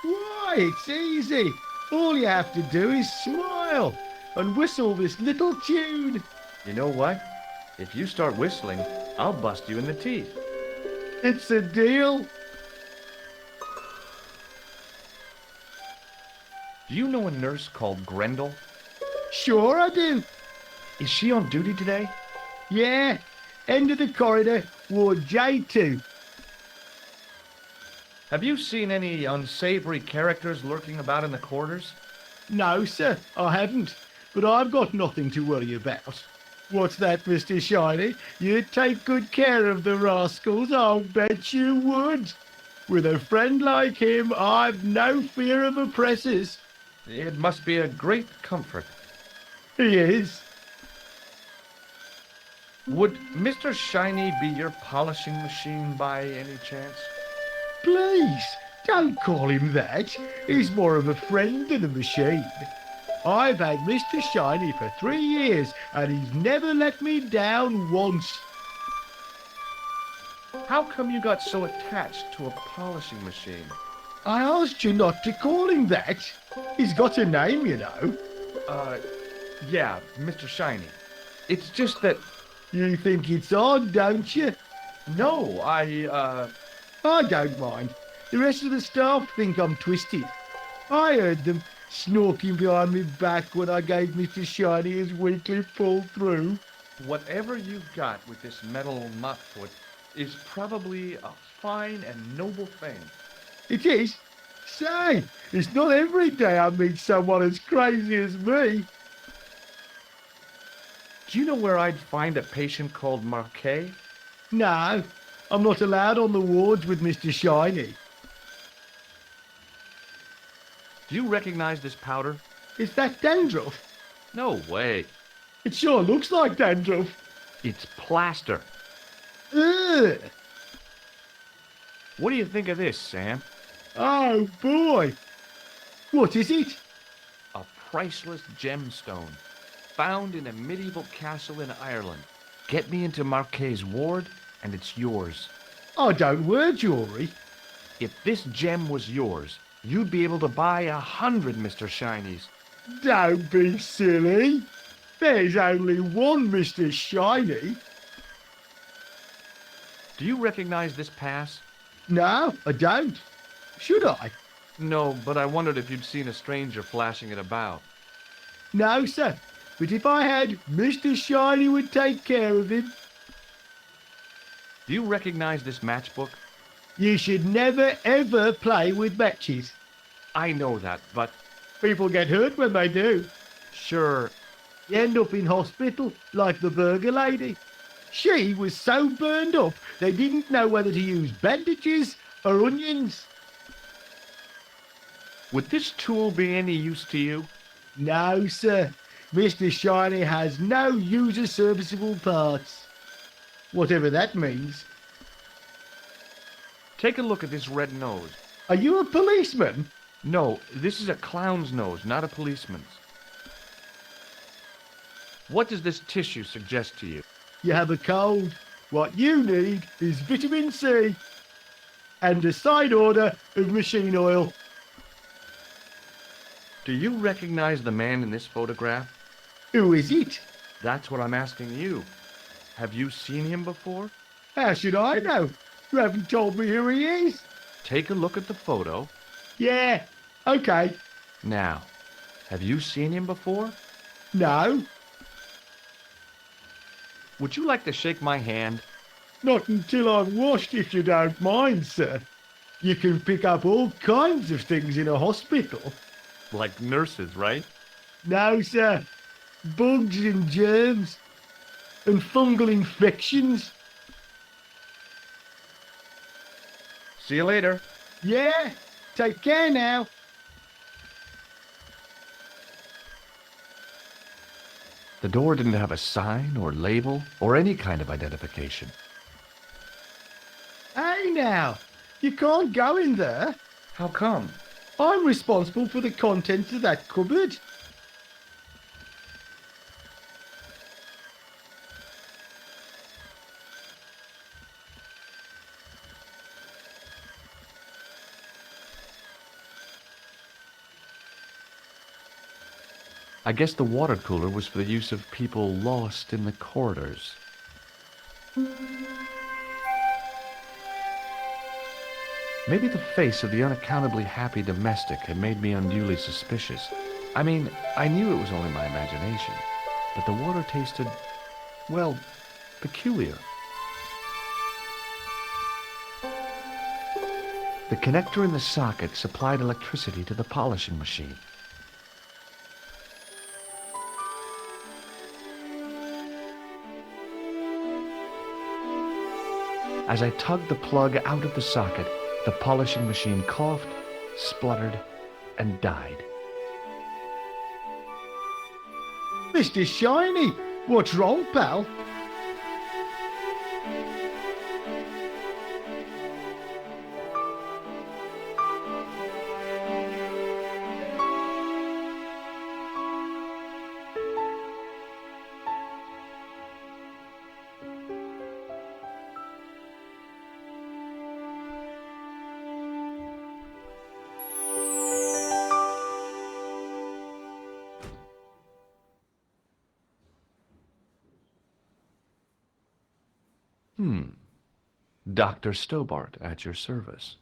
Why, it's easy. All you have to do is smile and whistle this little tune. You know what? If you start whistling, I'll bust you in the teeth. It's a deal. Do you know a nurse called Grendel? Sure I do. Is she on duty today? Yeah. End of the corridor, Ward J2. Have you seen any unsavory characters lurking about in the quarters? No, sir, I haven't. But I've got nothing to worry about. What's that, Mr. Shiny? You'd take good care of the rascals, I'll bet you would. With a friend like him, I've no fear of oppressors. It must be a great comfort. He is. Would Mr. Shiny be your polishing machine by any chance? Please, don't call him that. He's more of a friend than a machine. I've had Mr. Shiny for 3 years, and he's never let me down once. How come you got so attached to a polishing machine? I asked you not to call him that. He's got a name, you know. Yeah, Mr. Shiny. It's just that... You think it's odd, don't you? No, I don't mind. The rest of the staff think I'm twisted. I heard them snorking behind me back when I gave Mr. Shiny his weekly pull through. Whatever you've got with this metal mopfoot is probably a fine and noble thing. It is. Say, it's not every day I meet someone as crazy as me. Do you know where I'd find a patient called Marquet? No, I'm not allowed on the wards with Mr. Shiny. Do you recognize this powder? Is that dandruff? No way. It sure looks like dandruff. It's plaster. Ugh. What do you think of this, Sam? Oh boy. What is it? A priceless gemstone found in a medieval castle in Ireland. Get me into Marquet's ward and it's yours. I don't wear jewellery. If this gem was yours, you'd be able to buy 100 Mr. Shinies. Don't be silly. There's only one Mr. Shiny. Do you recognize this pass? No, I don't. Should I? No, but I wondered if you'd seen a stranger flashing it about. No, sir. But if I had, Mr. Shiny would take care of him. Do you recognize this matchbook? You should never, ever play with matches. I know that, but... People get hurt when they do. Sure. You end up in hospital, like the burger lady. She was so burned up, they didn't know whether to use bandages or onions. Would this tool be any use to you? No, sir. Mr. Shiny has no user-serviceable parts. Whatever that means. Take a look at this red nose. Are you a policeman? No, this is a clown's nose, not a policeman's. What does this tissue suggest to you? You have a cold. What you need is vitamin C and a side order of machine oil. Do you recognize the man in this photograph? Who is it? That's what I'm asking you. Have you seen him before? How should I know? You haven't told me who he is. Take a look at the photo. Yeah, okay. Now, have you seen him before? No, Would you like to shake my hand? not until I've washed, if you don't mind, sir. You can pick up all kinds of things in a hospital. Like nurses, right? No, sir. Bugs and germs and fungal infections. See you later. Yeah, take care now. The door didn't have a sign or label or any kind of identification. Hey now, you can't go in there. How come? I'm responsible for the contents of that cupboard. I guess the water cooler was for the use of people lost in the corridors. Maybe the face of the unaccountably happy domestic had made me unduly suspicious. I mean, I knew it was only my imagination, but the water tasted, well, peculiar. The connector in the socket supplied electricity to the polishing machine. As I tugged the plug out of the socket, the polishing machine coughed, spluttered, and died. Mr. Shiny, what's wrong, pal? Dr. Stobart at your service.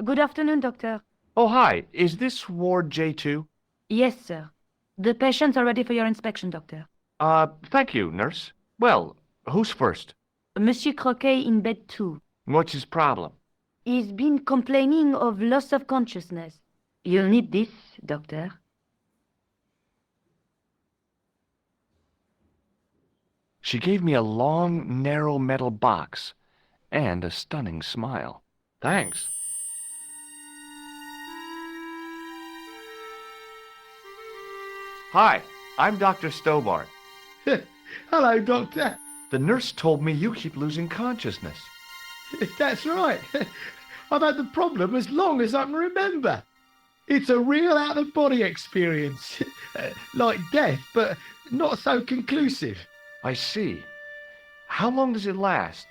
Good afternoon, Doctor. Oh, hi. Is this Ward J2? Yes, sir. The patients are ready for your inspection, Doctor. Thank you, nurse. Well, who's first? Monsieur Croquet in bed 2. What's his problem? He's been complaining of loss of consciousness. You'll need this, Doctor. She gave me a long, narrow metal box and a stunning smile. Thanks. Hi, I'm Dr. Stobart. Hello, Doctor. The nurse told me you keep losing consciousness. That's right. I've had the problem as long as I can remember. It's a real out-of-body experience. Like death, but not so conclusive. I see. How long does it last?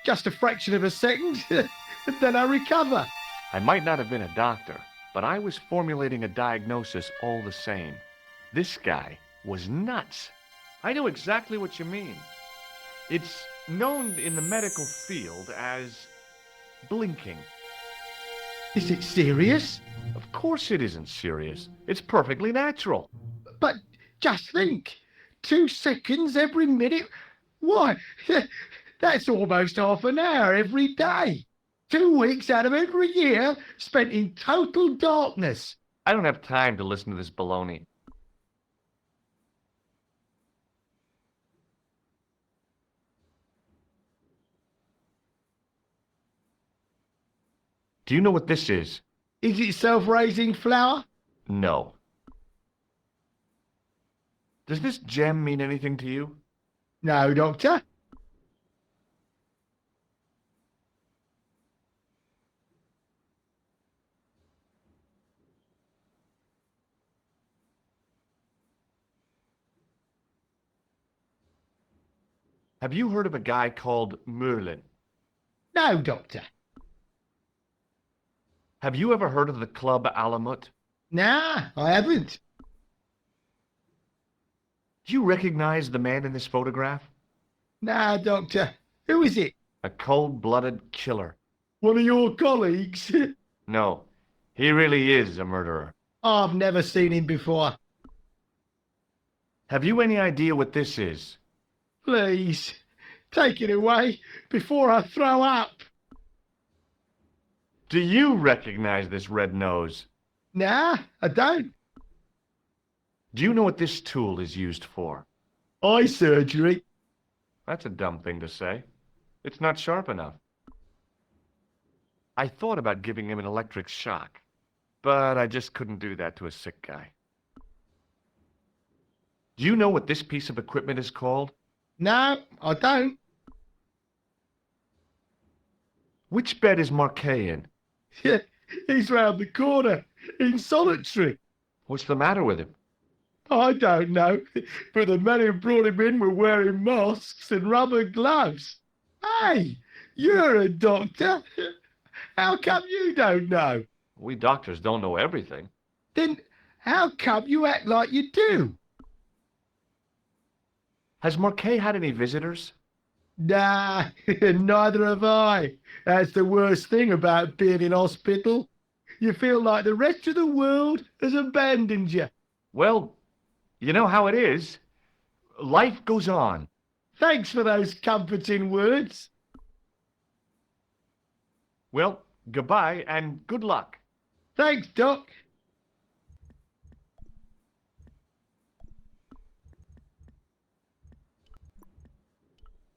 Just a fraction of a second, and then I recover. I might not have been a doctor, but I was formulating a diagnosis all the same. This guy was nuts. I know exactly what you mean. It's known in the medical field as blinking. Is it serious? Of course it isn't serious. It's perfectly natural. But just think, 2 seconds every minute? Why, that's almost half an hour every day. 2 weeks out of every year spent in total darkness. I don't have time to listen to this baloney. Do you know what this is? Is it self-raising flour? No. Does this gem mean anything to you? No, Doctor. Have you heard of a guy called Merlin? No, Doctor. Have you ever heard of the Club Alamut? Nah, I haven't. Do you recognize the man in this photograph? Nah, Doctor. Who is it? A cold-blooded killer. One of your colleagues? No, he really is a murderer. I've never seen him before. Have you any idea what this is? Please, take it away before I throw up. Do you recognize this red nose? Nah, I don't. Do you know what this tool is used for? Eye surgery. That's a dumb thing to say. It's not sharp enough. I thought about giving him an electric shock, but I just couldn't do that to a sick guy. Do you know what this piece of equipment is called? No, I don't. Which bed is Marquet in? Yeah, he's round the corner, in solitary. What's the matter with him? I don't know, but the men who brought him in were wearing masks and rubber gloves. Hey, you're a doctor. How come you don't know? We doctors don't know everything. Then how come you act like you do? Has Marquet had any visitors? Nah, neither have I. That's the worst thing about being in hospital. You feel like the rest of the world has abandoned you. Well, you know how it is. Life goes on. Thanks for those comforting words. Well, goodbye and good luck. Thanks, Doc.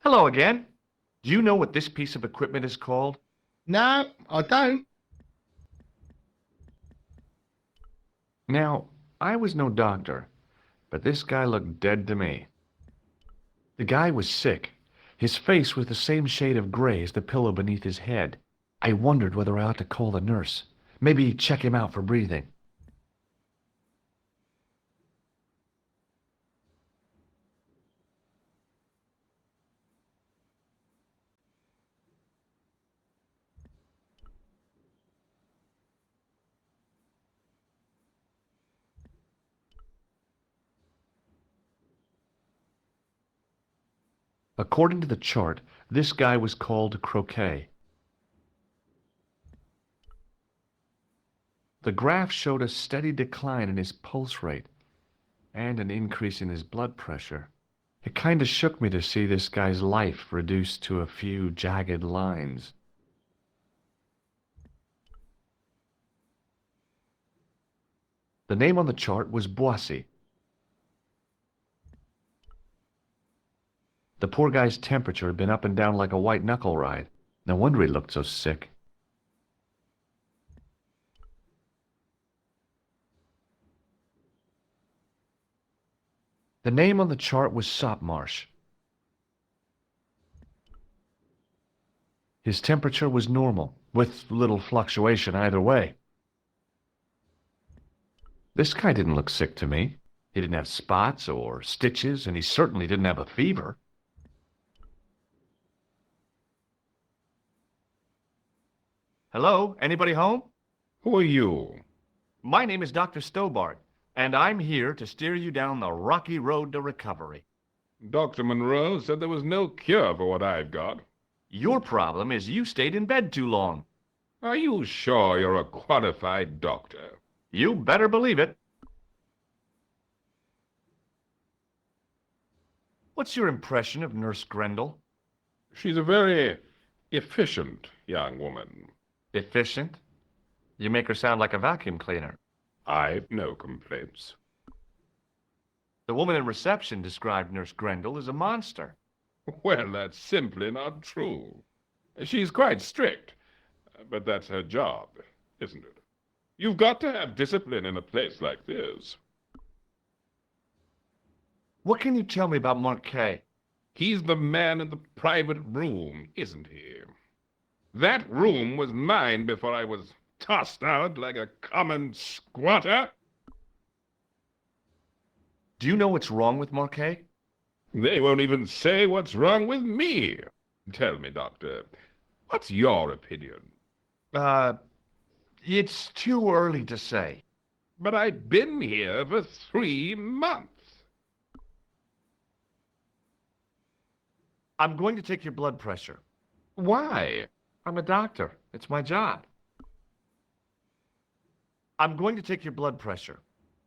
Hello again. Do you know what this piece of equipment is called? No, I don't. Now, I was no doctor, but this guy looked dead to me. The guy was sick. His face was the same shade of gray as the pillow beneath his head. I wondered whether I ought to call the nurse. Maybe check him out for breathing. According to the chart, this guy was called Croquet. The graph showed a steady decline in his pulse rate and an increase in his blood pressure. It kind of shook me to see this guy's life reduced to a few jagged lines. The name on the chart was Boissy. The poor guy's temperature had been up and down like a white knuckle ride. No wonder he looked so sick. The name on the chart was Sopmarsh. His temperature was normal, with little fluctuation either way. This guy didn't look sick to me. He didn't have spots or stitches, and he certainly didn't have a fever. Hello? Anybody home? Who are you? My name is Dr. Stobart, and I'm here to steer you down the rocky road to recovery. Dr. Monroe said there was no cure for what I've got. Your problem is you stayed in bed too long. Are you sure you're a qualified doctor? You better believe it. What's your impression of Nurse Grendel? She's a very efficient young woman. Efficient? You make her sound like a vacuum cleaner. I've no complaints. The woman in reception described Nurse Grendel as a monster. Well, that's simply not true. She's quite strict, but that's her job, isn't it? You've got to have discipline in a place like this. What can you tell me about Marquet? He's the man in the private room, isn't he? That room was mine before I was tossed out like a common squatter. Do you know what's wrong with Marquet? They won't even say what's wrong with me. Tell me, Doctor, what's your opinion? It's too early to say. But I've been here for 3 months. I'm going to take your blood pressure. Why? I'm a doctor. It's my job. I'm going to take your blood pressure.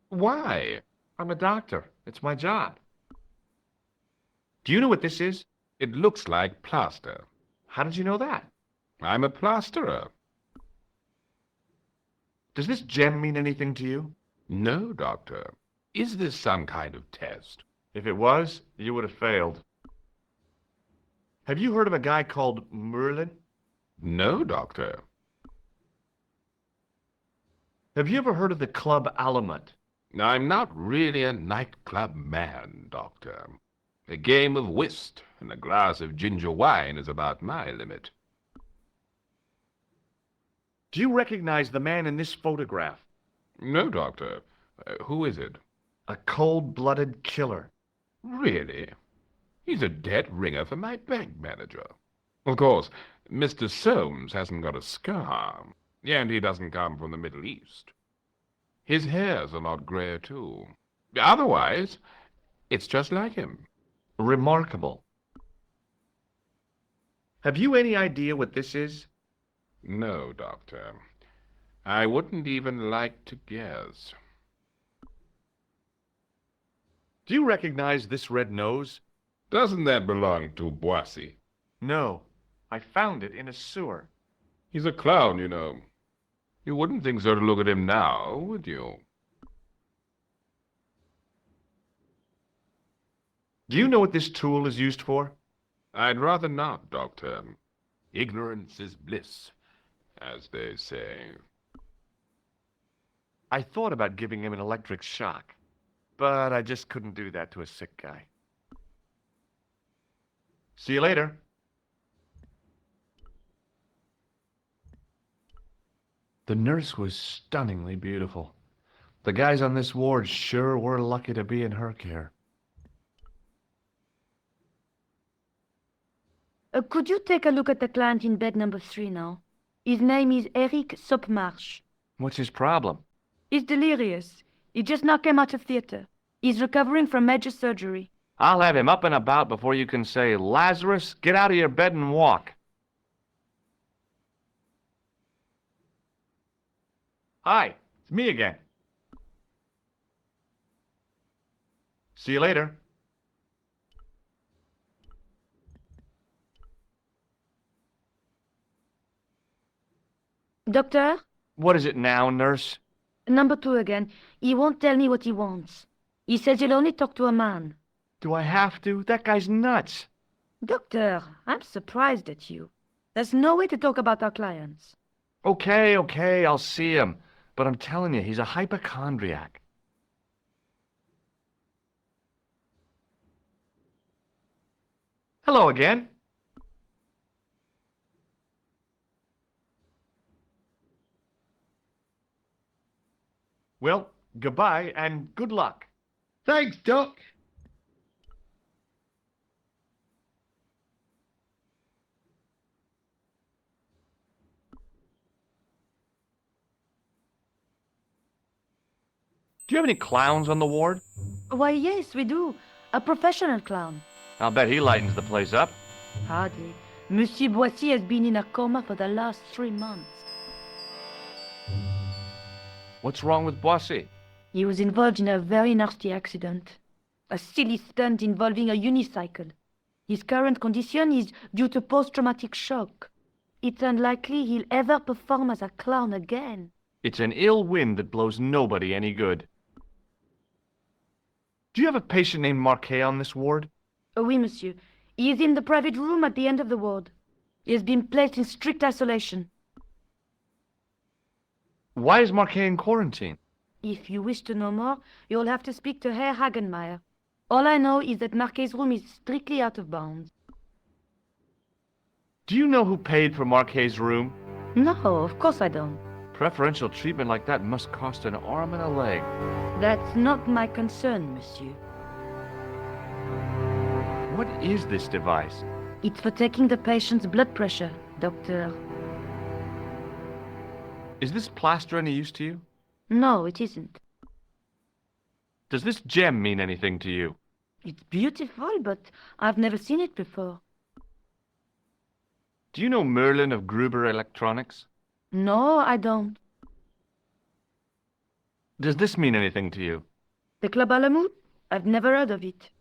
Why? I'm a doctor. It's my job. Do you know what this is? It looks like plaster. How did you know that? I'm a plasterer. Does this gem mean anything to you? No, Doctor. Is this some kind of test? If it was, you would have failed. Have you heard of a guy called Merlin? No, Doctor. Have you ever heard of the Club Alamut? I'm not really a nightclub man, Doctor. A game of whist and a glass of ginger wine is about my limit. Do you recognize the man in this photograph? No, Doctor. Who is it? A cold-blooded killer. Really? He's a dead ringer for my bank manager. Of course, Mr. Soames hasn't got a scar, and he doesn't come from the Middle East. His hair's a lot grayer, too. Otherwise, it's just like him. Remarkable. Have you any idea what this is? No, Doctor. I wouldn't even like to guess. Do you recognize this red nose? Doesn't that belong to Boissy? No. I found it in a sewer. He's a clown, you know. You wouldn't think so to look at him now, would you? Do you know what this tool is used for? I'd rather not, Doctor. Ignorance is bliss, as they say. I thought about giving him an electric shock, but I just couldn't do that to a sick guy. See you later. The nurse was stunningly beautiful. The guys on this ward sure were lucky to be in her care. Could you take a look at the client in bed number 3 now? His name is Eric Sopmarsh. What's his problem? He's delirious. He just now came out of theater. He's recovering from major surgery. I'll have him up and about before you can say, Lazarus, get out of your bed and walk. Hi, it's me again. See you later. Doctor? What is it now, nurse? Number 2 again. He won't tell me what he wants. He says he'll only talk to a man. Do I have to? That guy's nuts. Doctor, I'm surprised at you. There's no way to talk about our clients. Okay, I'll see him. But I'm telling you, he's a hypochondriac. Hello again. Well, goodbye and good luck. Thanks, Doc. Do you have any clowns on the ward? Why, yes, we do. A professional clown. I'll bet he lightens the place up. Hardly. Monsieur Boissy has been in a coma for the last 3 months. What's wrong with Boissy? He was involved in a very nasty accident. A silly stunt involving a unicycle. His current condition is due to post-traumatic shock. It's unlikely he'll ever perform as a clown again. It's an ill wind that blows nobody any good. Do you have a patient named Marquet on this ward? Oh, oui, monsieur. He is in the private room at the end of the ward. He has been placed in strict isolation. Why is Marquet in quarantine? If you wish to know more, you'll have to speak to Herr Hagenmeier. All I know is that Marquet's room is strictly out of bounds. Do you know who paid for Marquet's room? No, of course I don't. Preferential treatment like that must cost an arm and a leg. That's not my concern, monsieur. What is this device? It's for taking the patient's blood pressure, doctor. Is this plaster any use to you? No, it isn't. Does this gem mean anything to you? It's beautiful, but I've never seen it before. Do you know Merlin of Gruber Electronics? No, I don't. Does this mean anything to you? The Club Alamut? I've never heard of it.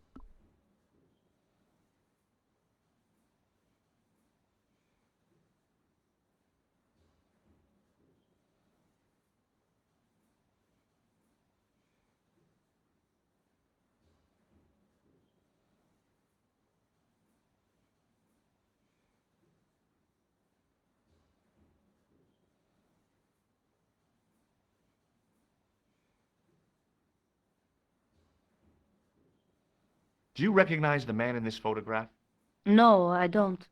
Do you recognize the man in this photograph? No, I don't.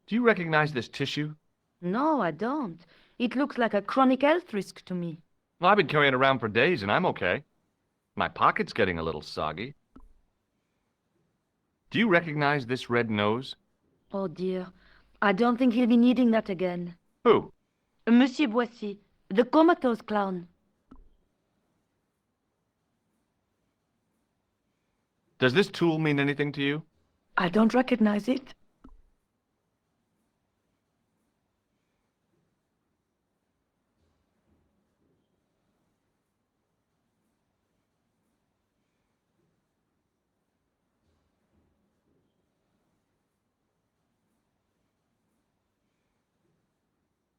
Do you recognize this tissue? No, I don't. It looks like a chronic health risk to me. Well, I've been carrying it around for days and I'm okay. My pocket's getting a little soggy. Do you recognize this red nose? Oh dear. I don't think he'll be needing that again. Who? Monsieur Boissy, the comatose clown. Does this tool mean anything to you? I don't recognize it.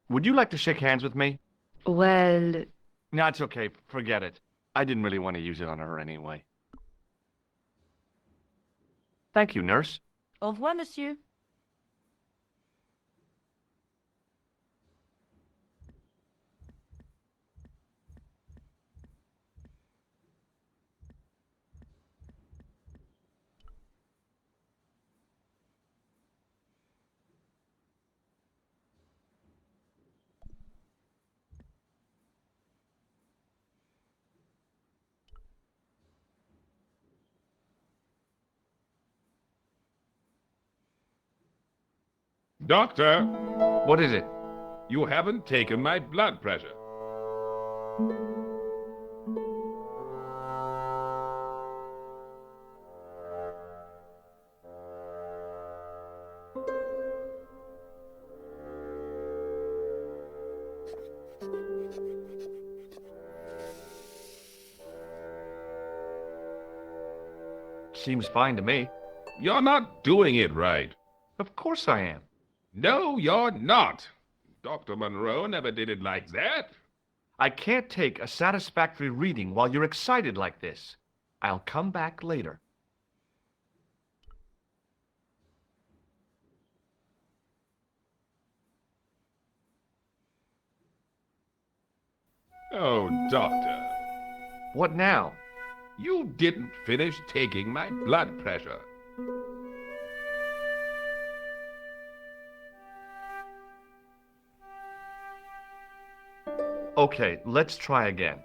Would you like to shake hands with me? Well, No, it's okay. Forget it. I didn't really want to use it on her anyway. Thank you, nurse. au revoir, monsieur. Doctor, What is it? you haven't taken my blood pressure. Seems fine to me. You're not doing it right. Of course I am. No, you're not. Dr. Monroe never did it like that. I can't take a satisfactory reading while you're excited like this. I'll come back later. Oh, doctor, What now? you didn't finish taking my blood pressure. Okay, let's try again.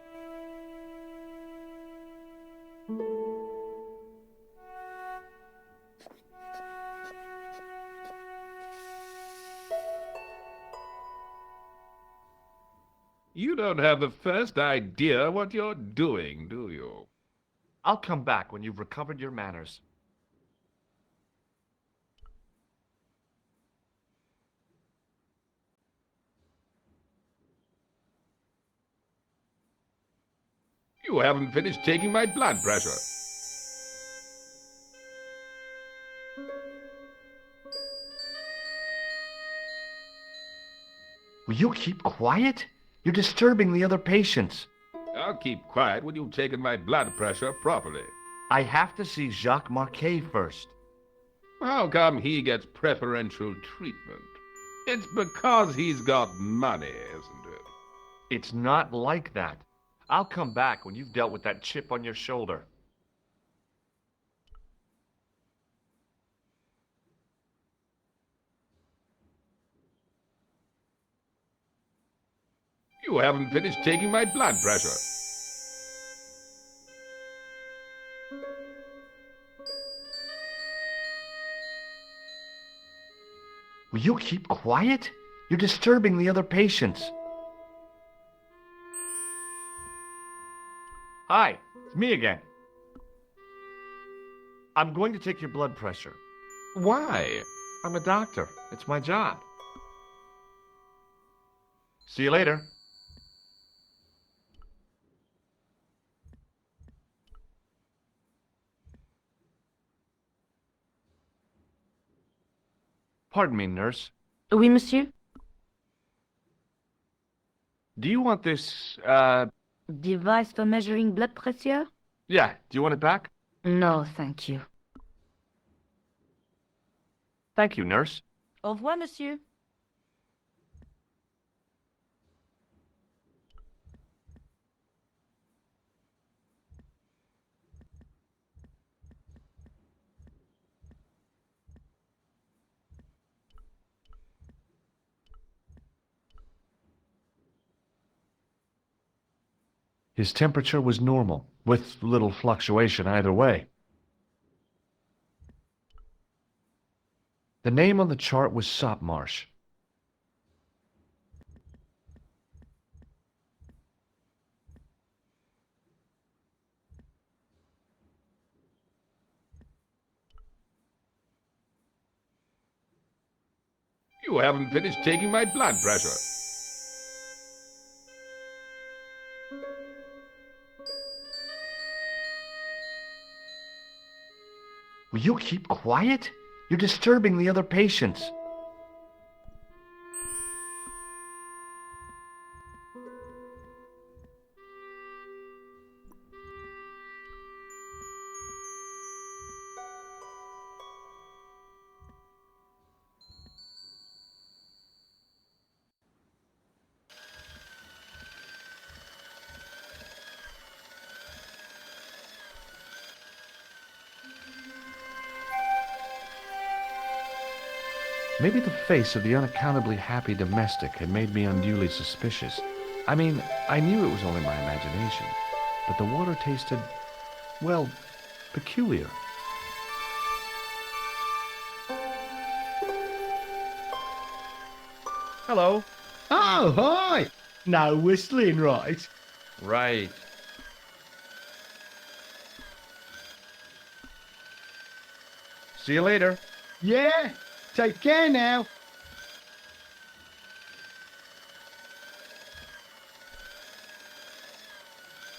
You don't have the first idea what you're doing, do you? I'll come back when you've recovered your manners. You haven't finished taking my blood pressure. Will you keep quiet? You're disturbing the other patients. I'll keep quiet when you've taken my blood pressure properly. I have to see Jacques Marquet first. How come he gets preferential treatment? It's because he's got money, isn't it? It's not like that. I'll come back when you've dealt with that chip on your shoulder. You haven't finished taking my blood pressure. Will you keep quiet? You're disturbing the other patients. Hi, it's me again. I'm going to take your blood pressure. Why? I'm a doctor. It's my job. See you later. Pardon me, nurse. Oui, monsieur? Do you want this, Device for measuring blood pressure? yeah, do you want it back? No, thank you. Thank you, nurse. Au revoir, monsieur. His temperature was normal, with little fluctuation either way. The name on the chart was Sopmarsh. You haven't finished taking my blood pressure. Will you keep quiet? You're disturbing the other patients. Maybe the face of the unaccountably happy domestic had made me unduly suspicious. I mean, I knew it was only my imagination, but the water tasted, well, peculiar. Hello. Oh, hi! No whistling, right? Right. See you later. Yeah, take care now.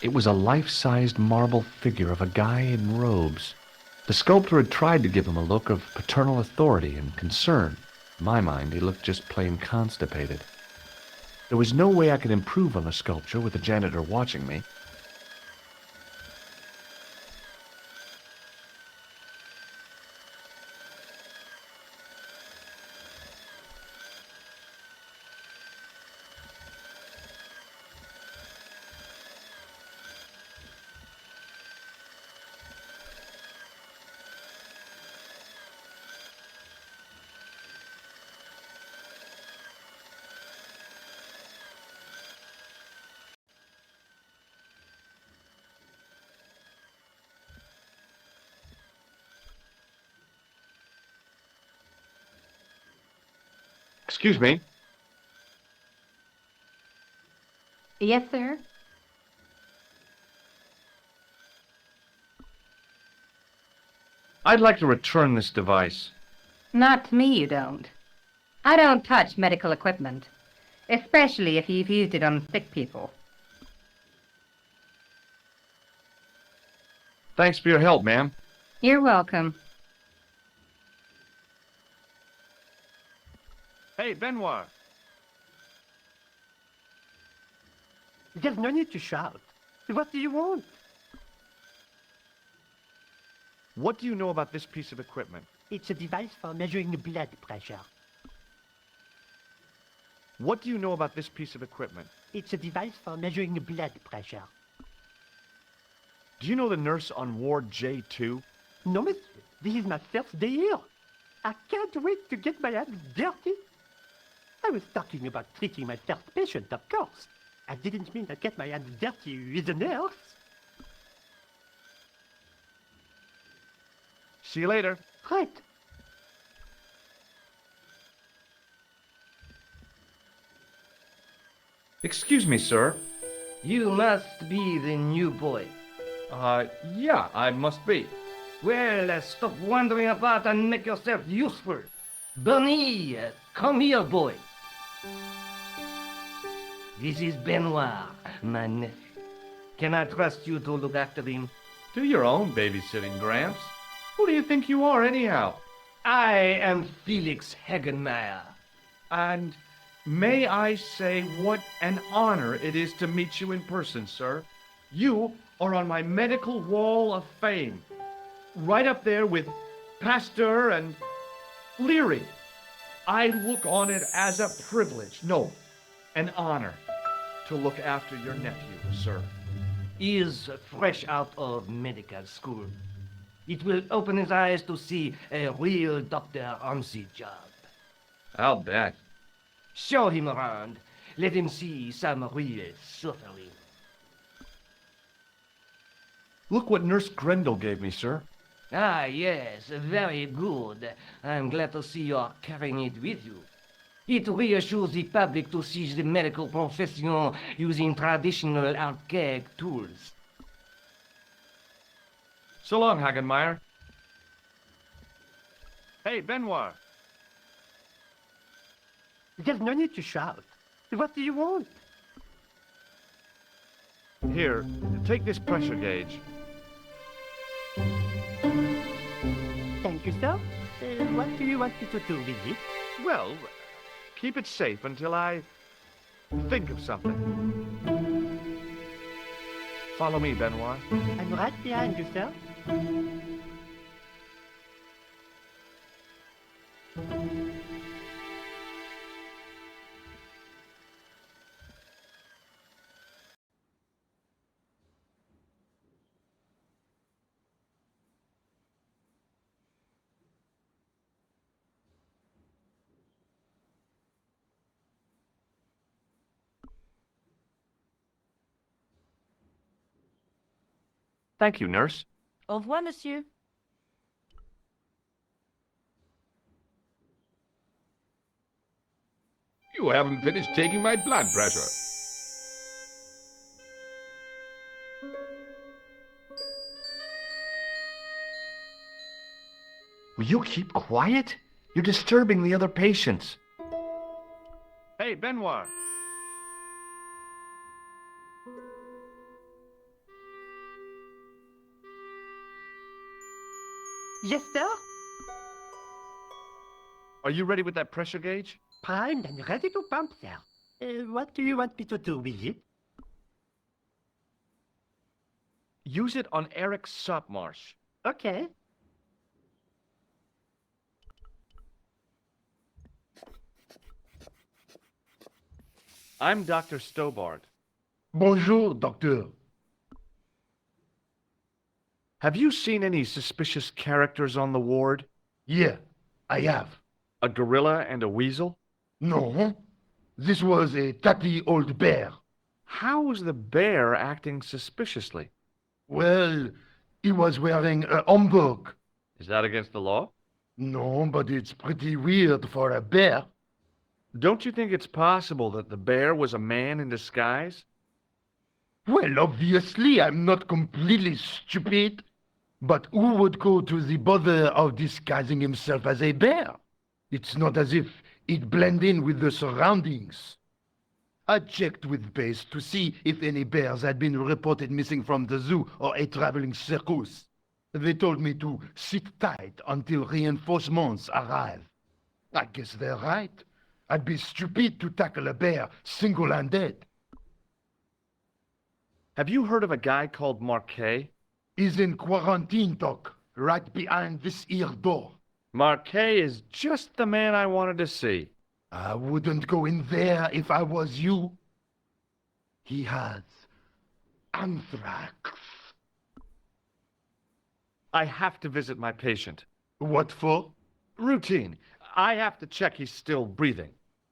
It was a life-sized marble figure of a guy in robes. The sculptor had tried to give him a look of paternal authority and concern. In my mind, he looked just plain constipated. There was no way I could improve on the sculpture with the janitor watching me. Excuse me. Yes, sir? I'd like to return this device. Not me, you don't. I don't touch medical equipment, especially if you've used it on sick people. Thanks for your help, ma'am. You're welcome. Hey, Benoit. There's no need to shout. What do you want? What do you know about this piece of equipment? It's a device for measuring blood pressure. What do you know about this piece of equipment? It's a device for measuring blood pressure. Do you know the nurse on Ward J2? No, monsieur. This is my first day here. I can't wait to get my hands dirty. I was talking about treating my first patient, of course. I didn't mean to get my hands dirty with a nurse. See you later. Right. Excuse me, sir. You must be the new boy. Yeah, I must be. Well, stop wandering about and make yourself useful. Bernie, come here, boy. This is Benoit, my nephew. Can I trust you to look after him? Do your own babysitting, Gramps. Who do you think you are, anyhow? I am Felix Hagenmeyer. And may I say what an honor it is to meet you in person, sir. You are on my medical wall of fame. Right up there with Pasteur and Leary. I look on it as a privilege, no, an honor, to look after your nephew, sir. He is fresh out of medical school. It will open his eyes to see a real doctor on the job. I'll bet. Show him around. Let him see some real suffering. Look what Nurse Grendel gave me, sir. Ah, yes, very good. I'm glad to see you're carrying it with you. It reassures the public to see the medical profession using traditional archaic tools. So long, Hagenmeyer. Hey, Benoit. There's no need to shout. What do you want? Here, take this pressure gauge. Thank you, sir. What do you want me to do with it? Well, keep it safe until I think of something. Follow me, Benoit. I'm right behind you, sir. Thank you, nurse. Au revoir, monsieur. You haven't finished taking my blood pressure. Will you keep quiet? You're disturbing the other patients. Hey, Benoit. Yes, sir. Are you ready with that pressure gauge? Primed and ready to pump, sir. What do you want me to do with it? Use it on Eric Sopmarsh. Okay. I'm Dr. Stobart. Bonjour, doctor. Have you seen any suspicious characters on the ward? Yeah, I have. A gorilla and a weasel? No, this was a tatty old bear. How was the bear acting suspiciously? Well, he was wearing a homburg. Is that against the law? No, but it's pretty weird for a bear. Don't you think it's possible that the bear was a man in disguise? Well, obviously, I'm not completely stupid. But who would go to the bother of disguising himself as a bear? It's not as if he'd blend in with the surroundings. I checked with base to see if any bears had been reported missing from the zoo or a traveling circus. They told me to sit tight until reinforcements arrive. I guess they're right. I'd be stupid to tackle a bear single-handed. Have you heard of a guy called Marquet? He's in quarantine, Doc, right behind this here door. Marquet is just the man I wanted to see. I wouldn't go in there if I was you. He has anthrax. I have to visit my patient. What for? Routine. I have to check he's still breathing.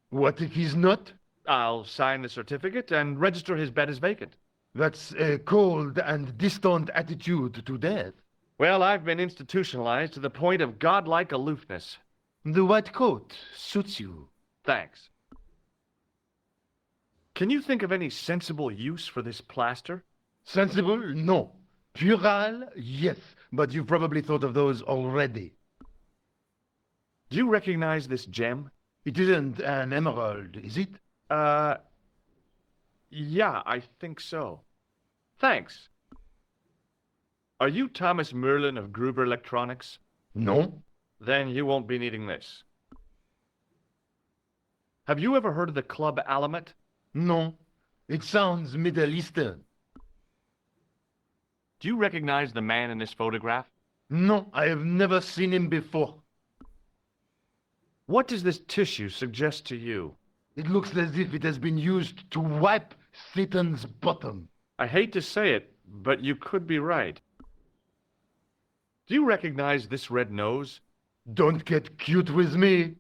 What if he's not? I'll sign the certificate and register his bed as vacant. That's a cold and distant attitude to death. Well, I've been institutionalized to the point of godlike aloofness. The white coat suits you. Thanks. Can you think of any sensible use for this plaster? Sensible? No. Puerile? Yes. But you've probably thought of those already. Do you recognize this gem? It isn't an emerald, is it? Yeah, I think so. Thanks. Are you Thomas Merlin of Gruber Electronics? No. Then you won't be needing this. Have you ever heard of the Club Alamet? No. It sounds Middle Eastern. Do you recognize the man in this photograph? No, I have never seen him before. What does this tissue suggest to you? It looks as if it has been used to wipe Satan's bottom. I hate to say it, but you could be right. Do you recognize this red nose? Don't get cute with me.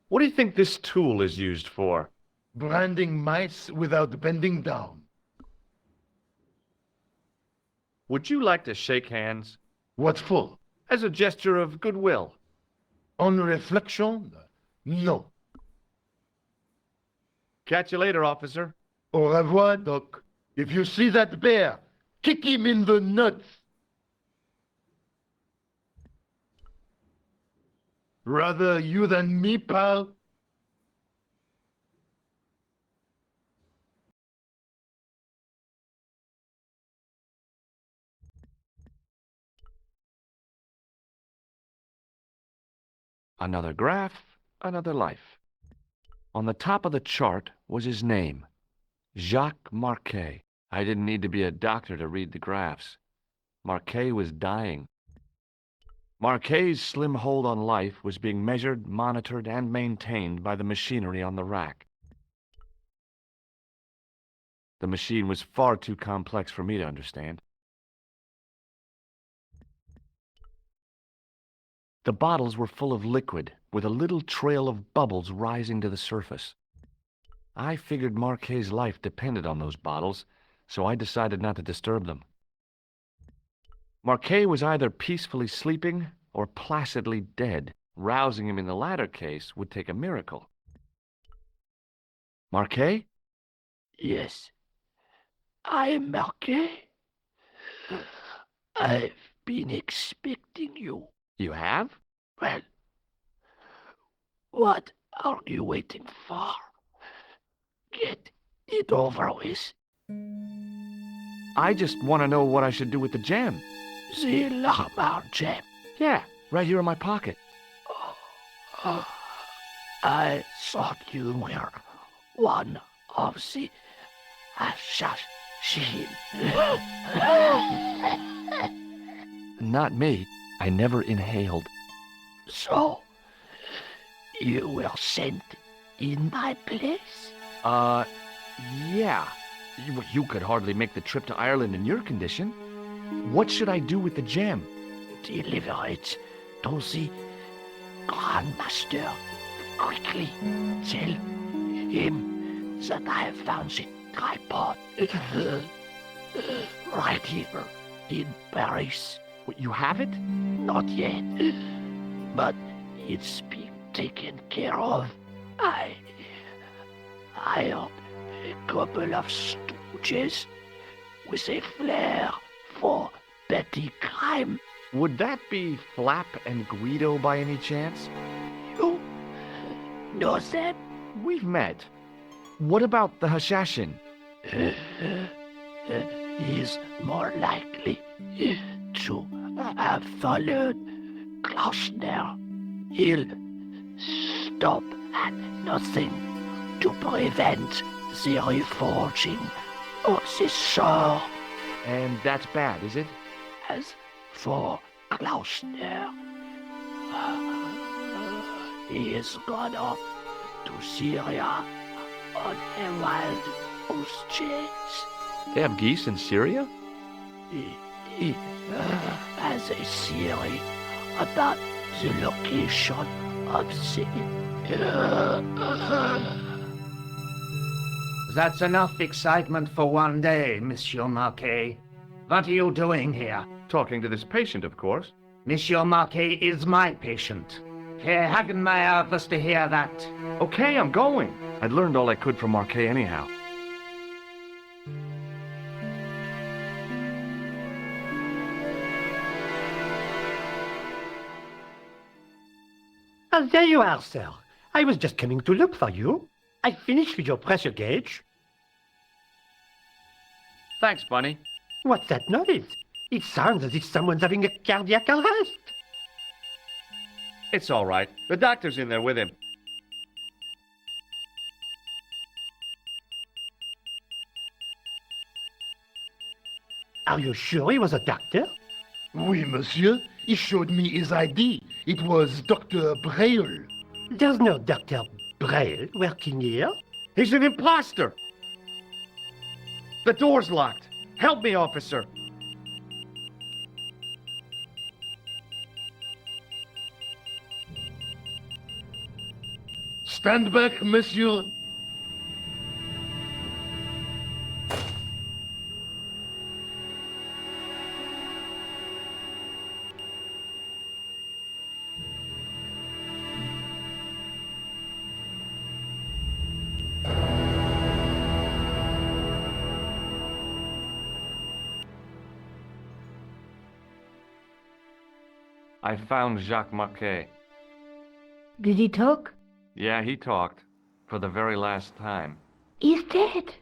What do you think this tool is used for? Branding mice without bending down. Would you like to shake hands? What for? As a gesture of goodwill. On reflection? No. Catch you later, officer. Au revoir, Doc. If you see that bear, kick him in the nuts. Rather you than me, pal. Another graph, another life. On the top of the chart was his name, Jacques Marquet. I didn't need to be a doctor to read the graphs. Marquet was dying. Marquet's slim hold on life was being measured, monitored, and maintained by the machinery on the rack. The machine was far too complex for me to understand. The bottles were full of liquid, with a little trail of bubbles rising to the surface. I figured Marquet's life depended on those bottles, so I decided not to disturb them. Marquet was either peacefully sleeping or placidly dead. Rousing him in the latter case would take a miracle. Marquet? Yes, I am Marquet. I've been expecting you. You have? Well, what are you waiting for? Get it over with. I just want to know what I should do with the gem. The Lamar gem. Yeah, right here in my pocket. I thought you were one of the assassins. Not me. I never inhaled. So, you were sent in my place? Yeah. You could hardly make the trip to Ireland in your condition. What should I do with the gem? Deliver it to the Grandmaster. Quickly, tell him that I have found the tripod right here in Paris. What, you have it? Not yet, but it's being taken care of. I hired a couple of stooges with a flair for petty crime. Would that be Flap and Guido by any chance? You know them? We've met. What about the Hashashin? He's more likely to have followed Klausner. He'll stop at nothing to prevent the reforging of the sword. And that's bad, is it? As for Klausner, he is gone off to Syria on a wild goose chase. They have geese in Syria? He has a theory about the location of the... That's enough excitement for one day, Monsieur Marquet. What are you doing here? Talking to this patient, of course. Monsieur Marquet is my patient. Herr Hagenmeyer was to hear that. Okay, I'm going. I'd learned all I could from Marquet anyhow. Ah, there you are, sir. I was just coming to look for you. I finished with your pressure gauge. Thanks, Bunny. What's that noise? It sounds as if someone's having a cardiac arrest. It's all right. The doctor's in there with him. Are you sure he was a doctor? Oui, monsieur. He showed me his ID. It was Dr. Braille. There's no Dr. Braille working here. He's an imposter! The door's locked. Help me, officer. Stand back, monsieur. I found Jacques Marquet. Did he talk? Yeah, he talked. For the very last time. He's dead.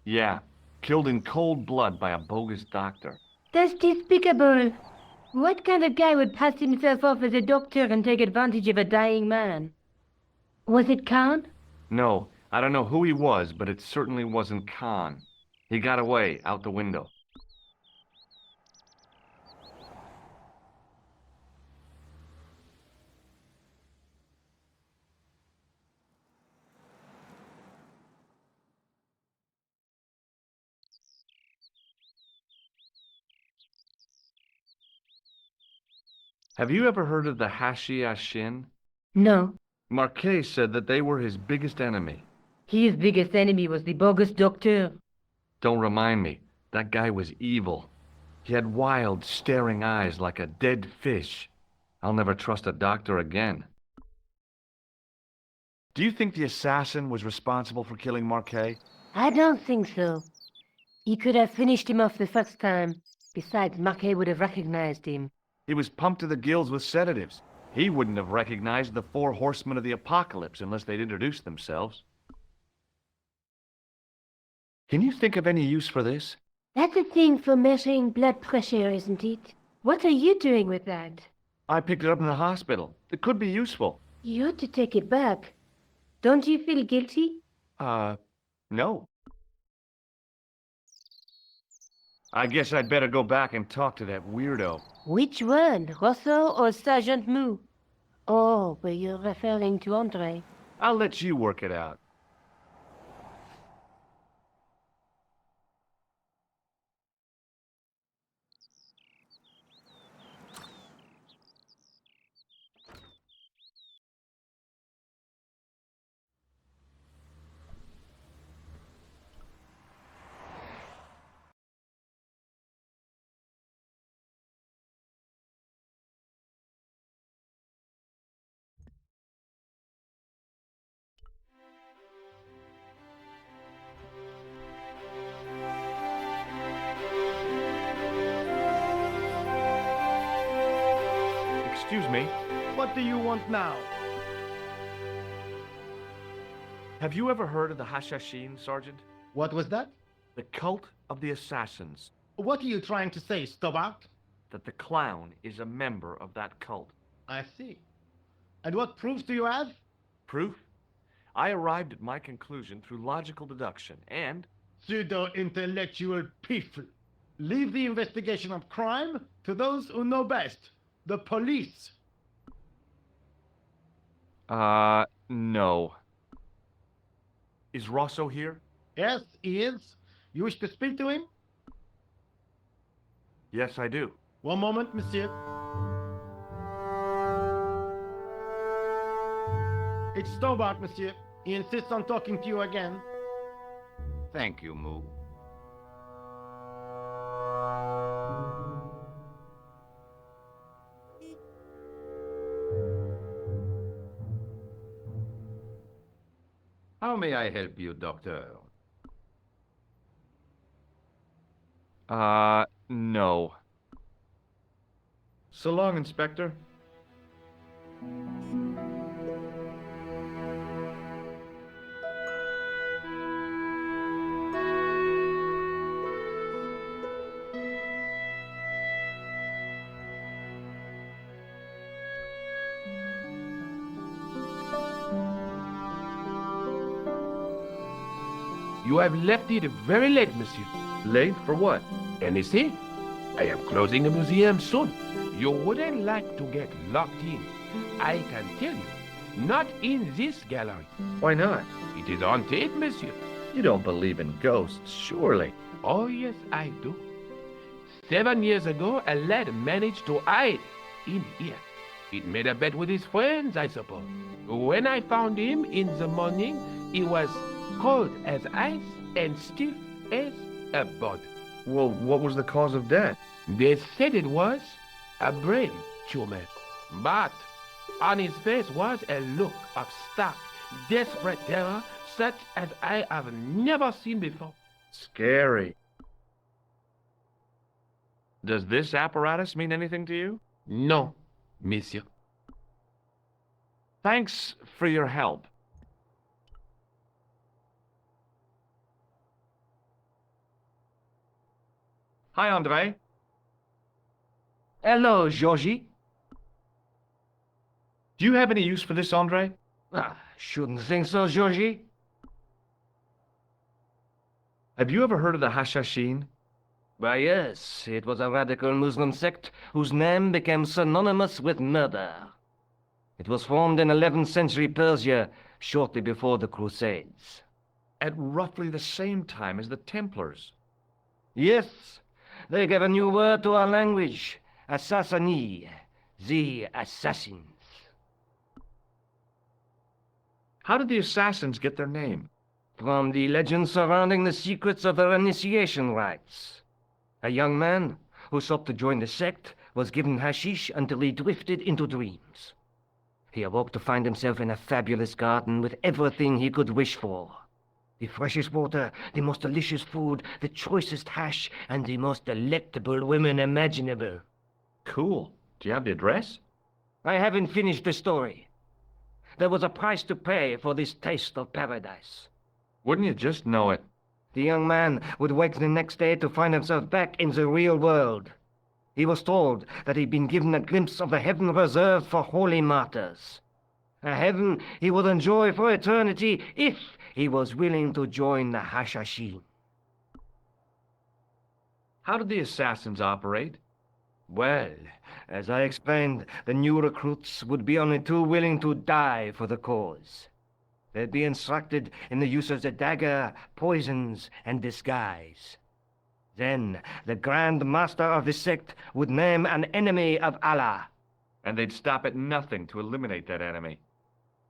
Yeah, killed in cold blood by a bogus doctor. That's despicable. What kind of guy would pass himself off as a doctor and take advantage of a dying man? Was it Khan? No, I don't know who he was, but it certainly wasn't Khan. He got away, out the window. Have you ever heard of the Hashiashin? No. Marquet said that they were his biggest enemy. His biggest enemy was the bogus doctor. Don't remind me. That guy was evil. He had wild, staring eyes like a dead fish. I'll never trust a doctor again. Do you think the assassin was responsible for killing Marquet? I don't think so. He could have finished him off the first time. Besides, Marquet would have recognized him. He was pumped to the gills with sedatives. He wouldn't have recognized the 4 horsemen of the apocalypse unless they'd introduced themselves. Can you think of any use for this? That's a thing for measuring blood pressure, isn't it? What are you doing with that? I picked it up in the hospital. It could be useful. You ought to take it back. Don't you feel guilty? No. I guess I'd better go back and talk to that weirdo. Which one, Rosso or Sergeant Moo? Oh, but you're referring to Andre. I'll let you work it out. Excuse me. What do you want now? Have you ever heard of the Hashashin, Sergeant? What was that? The cult of the assassins. What are you trying to say, Stobart? That the clown is a member of that cult. I see. And what proofs do you have? Proof? I arrived at my conclusion through logical deduction and... Pseudo-intellectual people. Leave the investigation of crime to those who know best. The police. No. Is Rosso here? Yes, he is. You wish to speak to him? Yes, I do. One moment, monsieur. It's Stobart, monsieur. He insists on talking to you again. Thank you, Moo. How may I help you, Doctor? No. So long, Inspector. You have left it very late, monsieur. Late for what? Anything? I am closing the museum soon. You wouldn't like to get locked in. I can tell you, not in this gallery. Why not? It is haunted, monsieur. You don't believe in ghosts, surely. Oh, yes, I do. 7 years ago, a lad managed to hide in here. He made a bet with his friends, I suppose. When I found him in the morning, he was cold as ice and stiff as a board. Well, what was the cause of death? They said it was a brain tumor. But on his face was a look of stark, desperate terror such as I have never seen before. Scary. Does this apparatus mean anything to you? No, monsieur. Thanks for your help. Hi, Andre. Hello, Georgie. Do you have any use for this, Andre? Shouldn't think so, Georgie. Have you ever heard of the Hashashin? Why, yes, it was a radical Muslim sect whose name became synonymous with murder. It was formed in 11th century Persia, shortly before the Crusades. At roughly the same time as the Templars. Yes, they gave a new word to our language, Assassini, the assassins. How did the assassins get their name? From the legends surrounding the secrets of their initiation rites. A young man who sought to join the sect was given hashish until he drifted into dreams. He awoke to find himself in a fabulous garden with everything he could wish for. The freshest water, the most delicious food, the choicest hash, and the most delectable women imaginable. Cool. Do you have the address? I haven't finished the story. There was a price to pay for this taste of paradise. Wouldn't you just know it? The young man would wake the next day to find himself back in the real world. He was told that he'd been given a glimpse of the heaven reserved for holy martyrs. A heaven he would enjoy for eternity if he was willing to join the Hashashin. How did the assassins operate? Well, as I explained, the new recruits would be only too willing to die for the cause. They'd be instructed in the use of the dagger, poisons, and disguise. Then the Grand Master of the sect would name an enemy of Allah. And they'd stop at nothing to eliminate that enemy.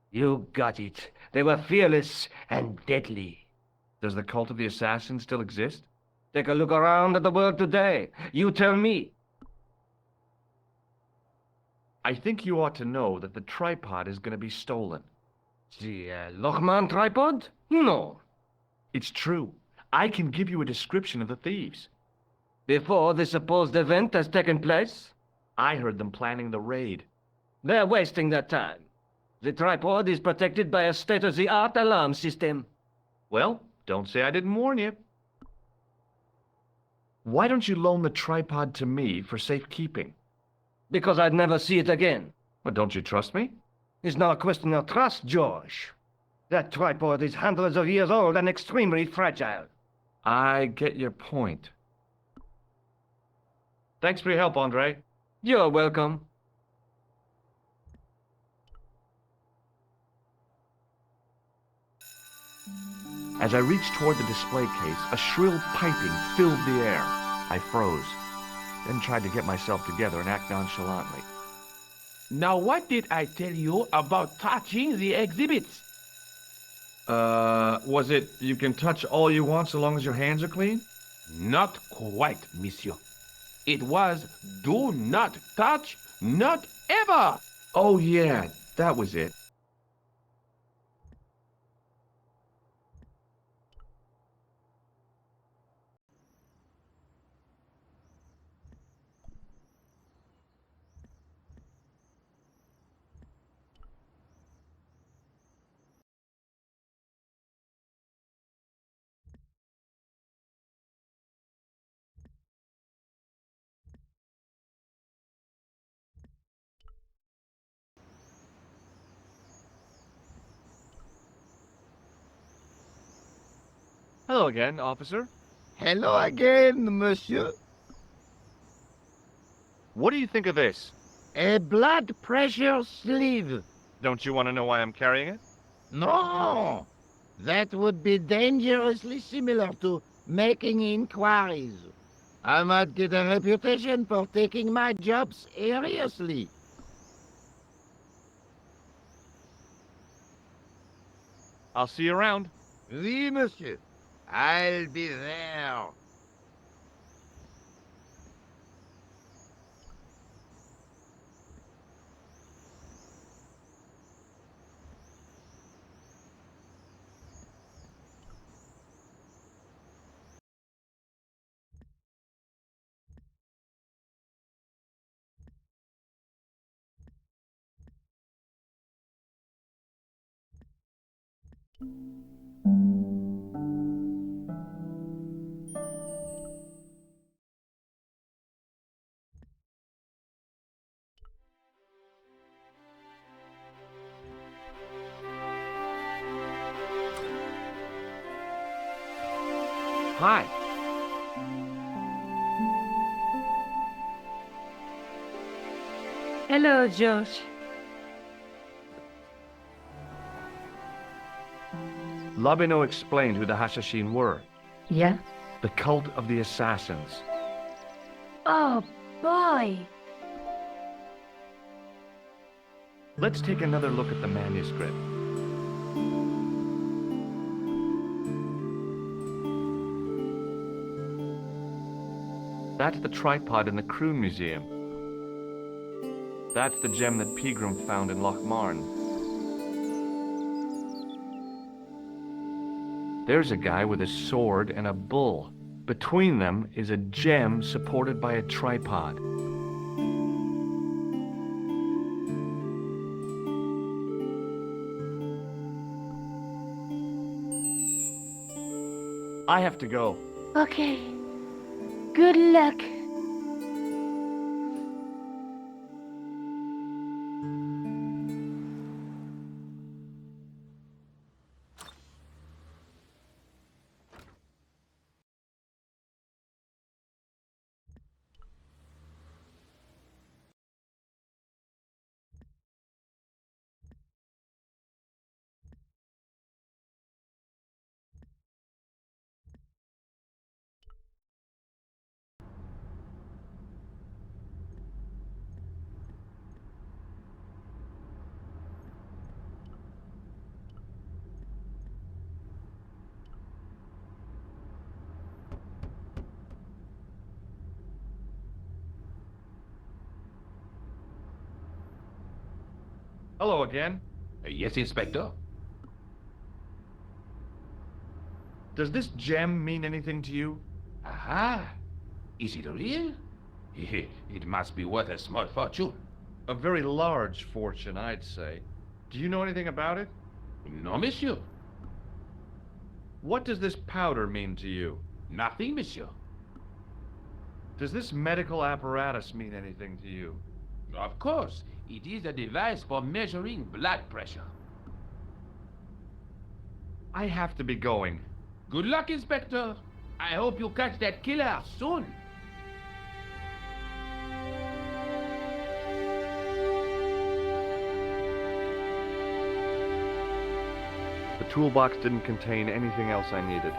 You got it. They were fearless and deadly. Does the cult of the assassins still exist? Take a look around at the world today. You tell me. I think you ought to know that the tripod is going to be stolen. The Lochman tripod? No. It's true. I can give you a description of the thieves. Before the supposed event has taken place? I heard them planning the raid. They're wasting their time. The tripod is protected by a state-of-the-art alarm system. Well, don't say I didn't warn you. Why don't you loan the tripod to me for safekeeping? Because I'd never see it again. Well, don't you trust me? It's not a question of trust, George. That tripod is hundreds of years old and extremely fragile. I get your point. Thanks for your help, Andre. You're welcome. As I reached toward the display case, a shrill piping filled the air. I froze, then tried to get myself together and act nonchalantly. Now, what did I tell you about touching the exhibits? Was it you can touch all you want so long as your hands are clean? Not quite, monsieur. It was do not touch, not ever. Oh yeah, that was it. Hello again, officer. Hello again, monsieur. What do you think of this? A blood pressure sleeve. Don't you want to know why I'm carrying it? No, that would be dangerously similar to making inquiries. I might get a reputation for taking my job seriously. I'll see you around. Oui, monsieur. I'll be there. Hi. Hello, Josh. Labino explained who the Hashashin were. Yeah? The cult of the assassins. Oh, boy. Let's take another look at the manuscript. That's the tripod in the Croon Museum. That's the gem that Pegram found in Lochmarn. There's a guy with a sword and a bull. Between them is a gem supported by a tripod. I have to go. Okay. Good luck. Hello again. Yes, Inspector. Does this gem mean anything to you? Aha. Is it real? It must be worth a small fortune. A very large fortune, I'd say. Do you know anything about it? No, monsieur. What does this powder mean to you? Nothing, monsieur. Does this medical apparatus mean anything to you? Of course. It is a device for measuring blood pressure. I have to be going. Good luck, Inspector. I hope you catch that killer soon. The toolbox didn't contain anything else I needed.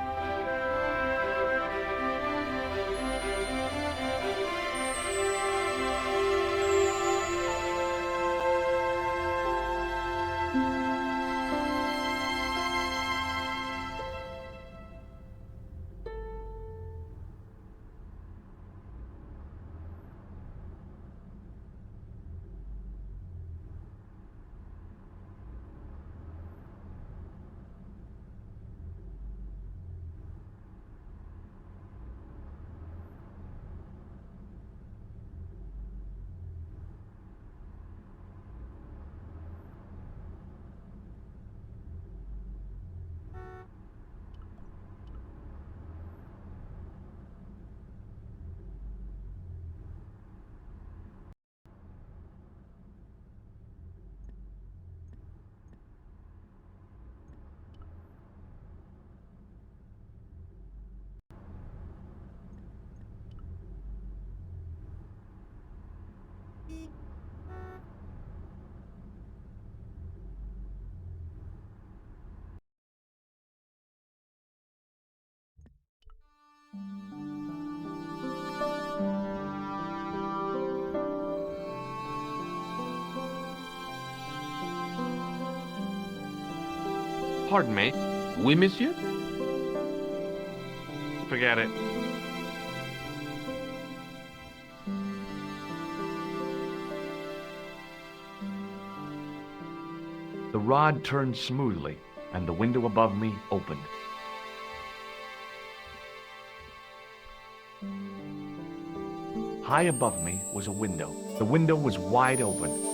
Pardon me. Oui, monsieur? Forget it. The rod turned smoothly, and the window above me opened. High above me was a window. The window was wide open.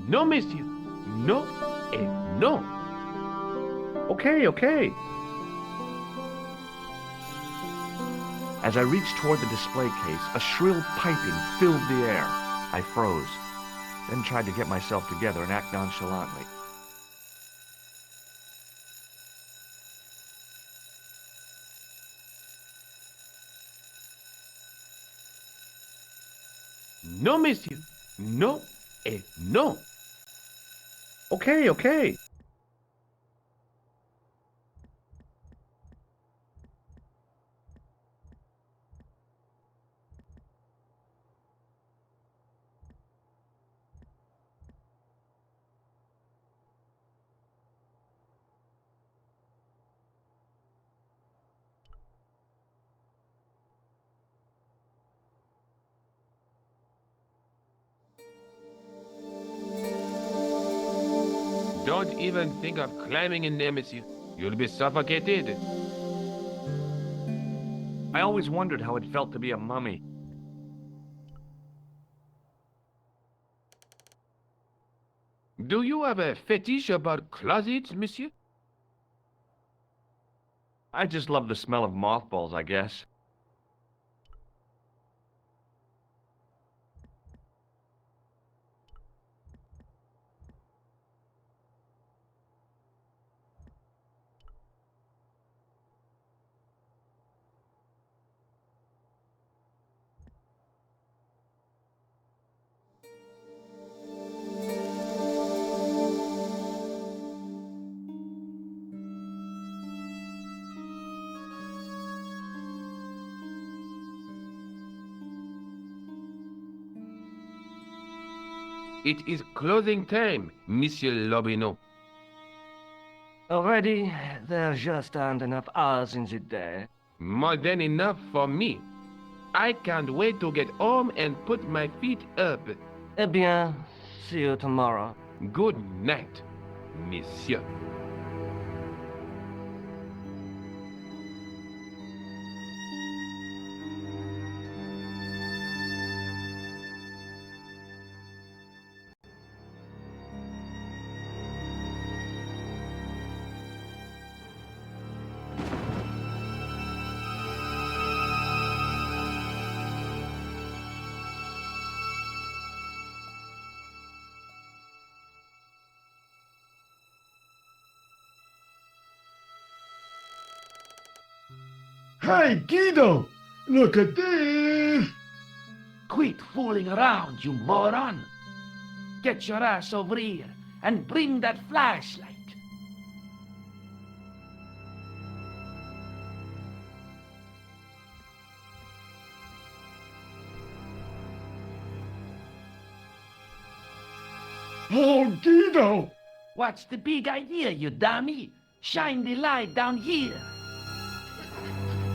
No, monsieur. No et no. Okay, okay. As I reached toward the display case, a shrill piping filled the air. I froze, then tried to get myself together and act nonchalantly. No, monsieur. No et no. Okay, okay. Don't even think of climbing in there, monsieur. You'll be suffocated. I always wondered how it felt to be a mummy. Do you have a fetish about closets, monsieur? I just love the smell of mothballs, I guess. It is closing time, Monsieur Lobineau. Already, there just aren't enough hours in the day. More than enough for me. I can't wait to get home and put my feet up. Eh bien, see you tomorrow. Good night, monsieur. Hey, Guido! Look at this! Quit fooling around, you moron! Get your ass over here and bring that flashlight. Oh, Guido! What's the big idea, you dummy? Shine the light down here.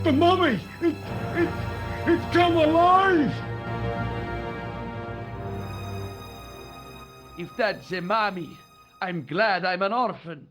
The mummy! It's come alive! If that's a mommy, I'm glad I'm an orphan.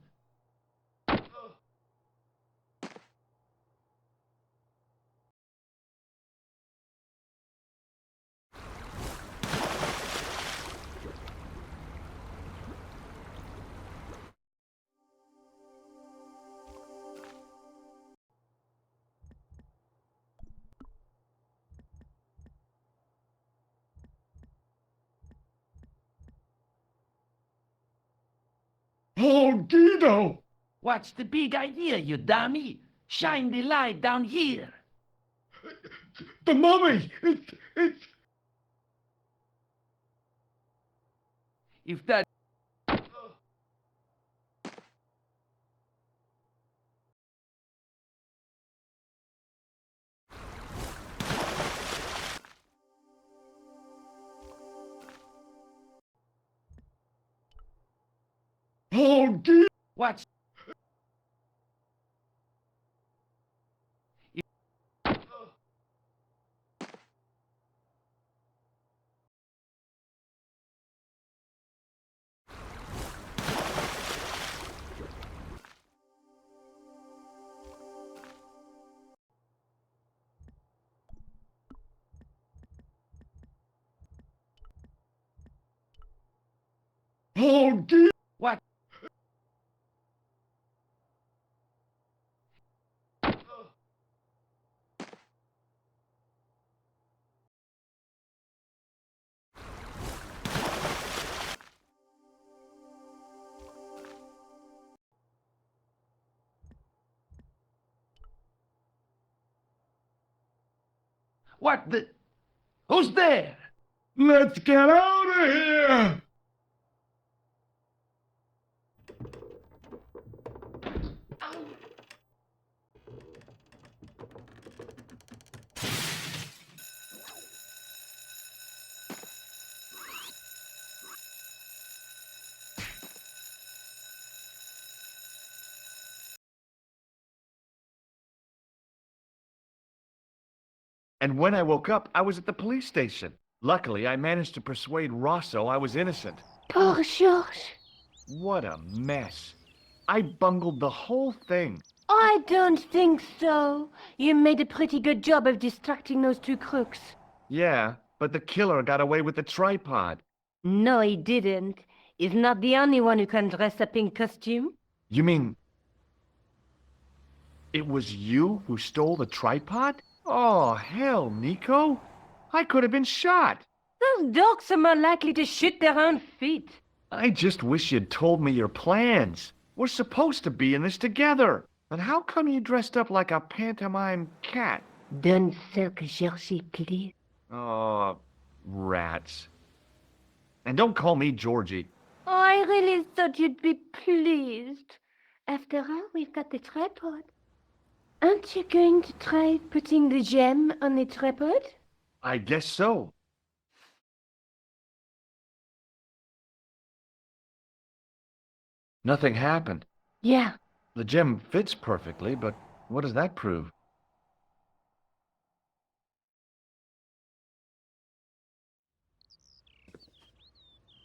Oh, Guido! What's the big idea, you dummy? Shine the light down here. The mummy! It's... If that... Oh, dear! What's... Oh, dear! What? What the... Who's there? Let's get out of here! And when I woke up, I was at the police station. Luckily, I managed to persuade Rosso I was innocent. Poor George. What a mess. I bungled the whole thing. I don't think so. You made a pretty good job of distracting those two crooks. Yeah, but the killer got away with the tripod. No, he didn't. He's not the only one who can dress up in costume. You mean... it was you who stole the tripod? Oh, hell, Nico. I could have been shot. Those dogs are more likely to shoot their own feet. I just wish you'd told me your plans. We're supposed to be in this together. But how come you dressed up like a pantomime cat? Don't sulk, Georgie, please. Oh, rats. And don't call me Georgie. Oh, I really thought you'd be pleased. After all, we've got the tripod. Aren't you going to try putting the gem on the tripod? I guess so. Nothing happened. Yeah. The gem fits perfectly, but what does that prove?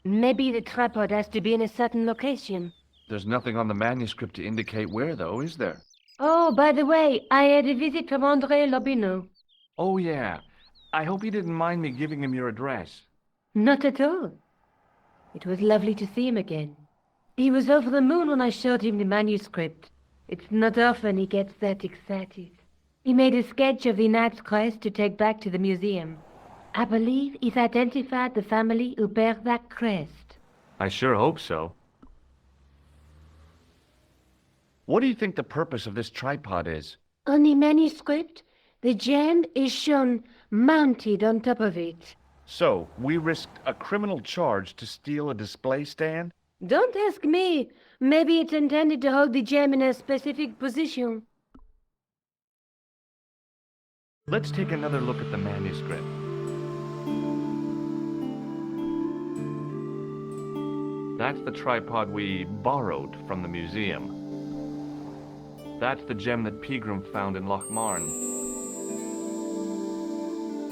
Maybe the tripod has to be in a certain location. There's nothing on the manuscript to indicate where, though, is there? Oh, by the way, I had a visit from André Lobineau. Oh, yeah. I hope you didn't mind me giving him your address. Not at all. It was lovely to see him again. He was over the moon when I showed him the manuscript. It's not often he gets that excited. He made a sketch of the knight's crest to take back to the museum. I believe he's identified the family who bear that crest. I sure hope so. What do you think the purpose of this tripod is? On the manuscript, the gem is shown mounted on top of it. So, we risked a criminal charge to steal a display stand? Don't ask me. Maybe it's intended to hold the gem in a specific position. Let's take another look at the manuscript. That's the tripod we borrowed from the museum. That's the gem that Pegram found in Lochmarn.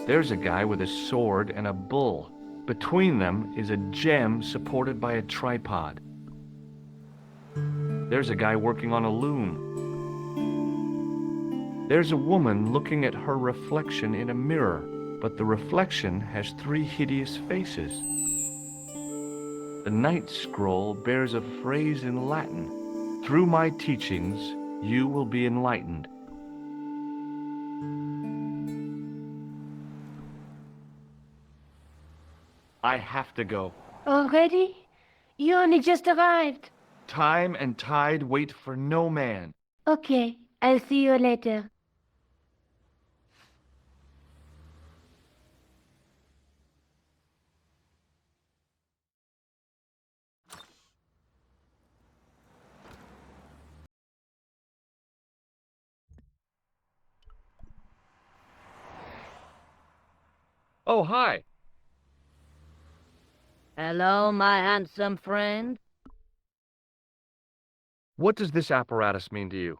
There's a guy with a sword and a bull. Between them is a gem supported by a tripod. There's a guy working on a loom. There's a woman looking at her reflection in a mirror, but the reflection has 3 hideous faces. The Night Scroll bears a phrase in Latin. Through my teachings, you will be enlightened. I have to go. Already? You only just arrived. Time and tide wait for no man. Okay, I'll see you later. Oh, hi. Hello, my handsome friend. What does this apparatus mean to you?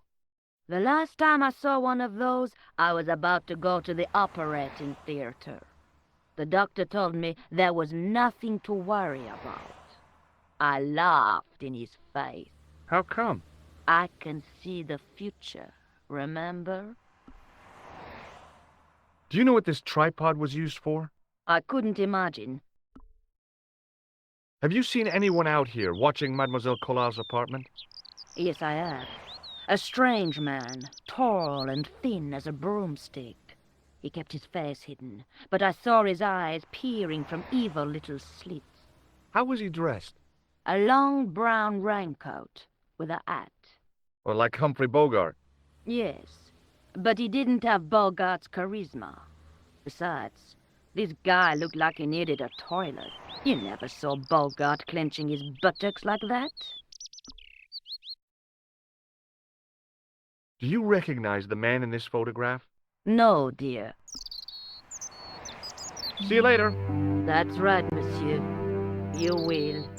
The last time I saw one of those, I was about to go to the operating theater. The doctor told me there was nothing to worry about. I laughed in his face. How come? I can see the future, remember? Do you know what this tripod was used for? I couldn't imagine. Have you seen anyone out here watching Mademoiselle Collard's apartment? Yes, I have. A strange man, tall and thin as a broomstick. He kept his face hidden, but I saw his eyes peering from evil little slits. How was he dressed? A long brown raincoat with a hat. Or like Humphrey Bogart? Yes, but he didn't have Bogart's charisma. Besides, this guy looked like he needed a toilet. You never saw Bogart clenching his buttocks like that. Do you recognize the man in this photograph? No, dear. See you later. That's right, monsieur. You will.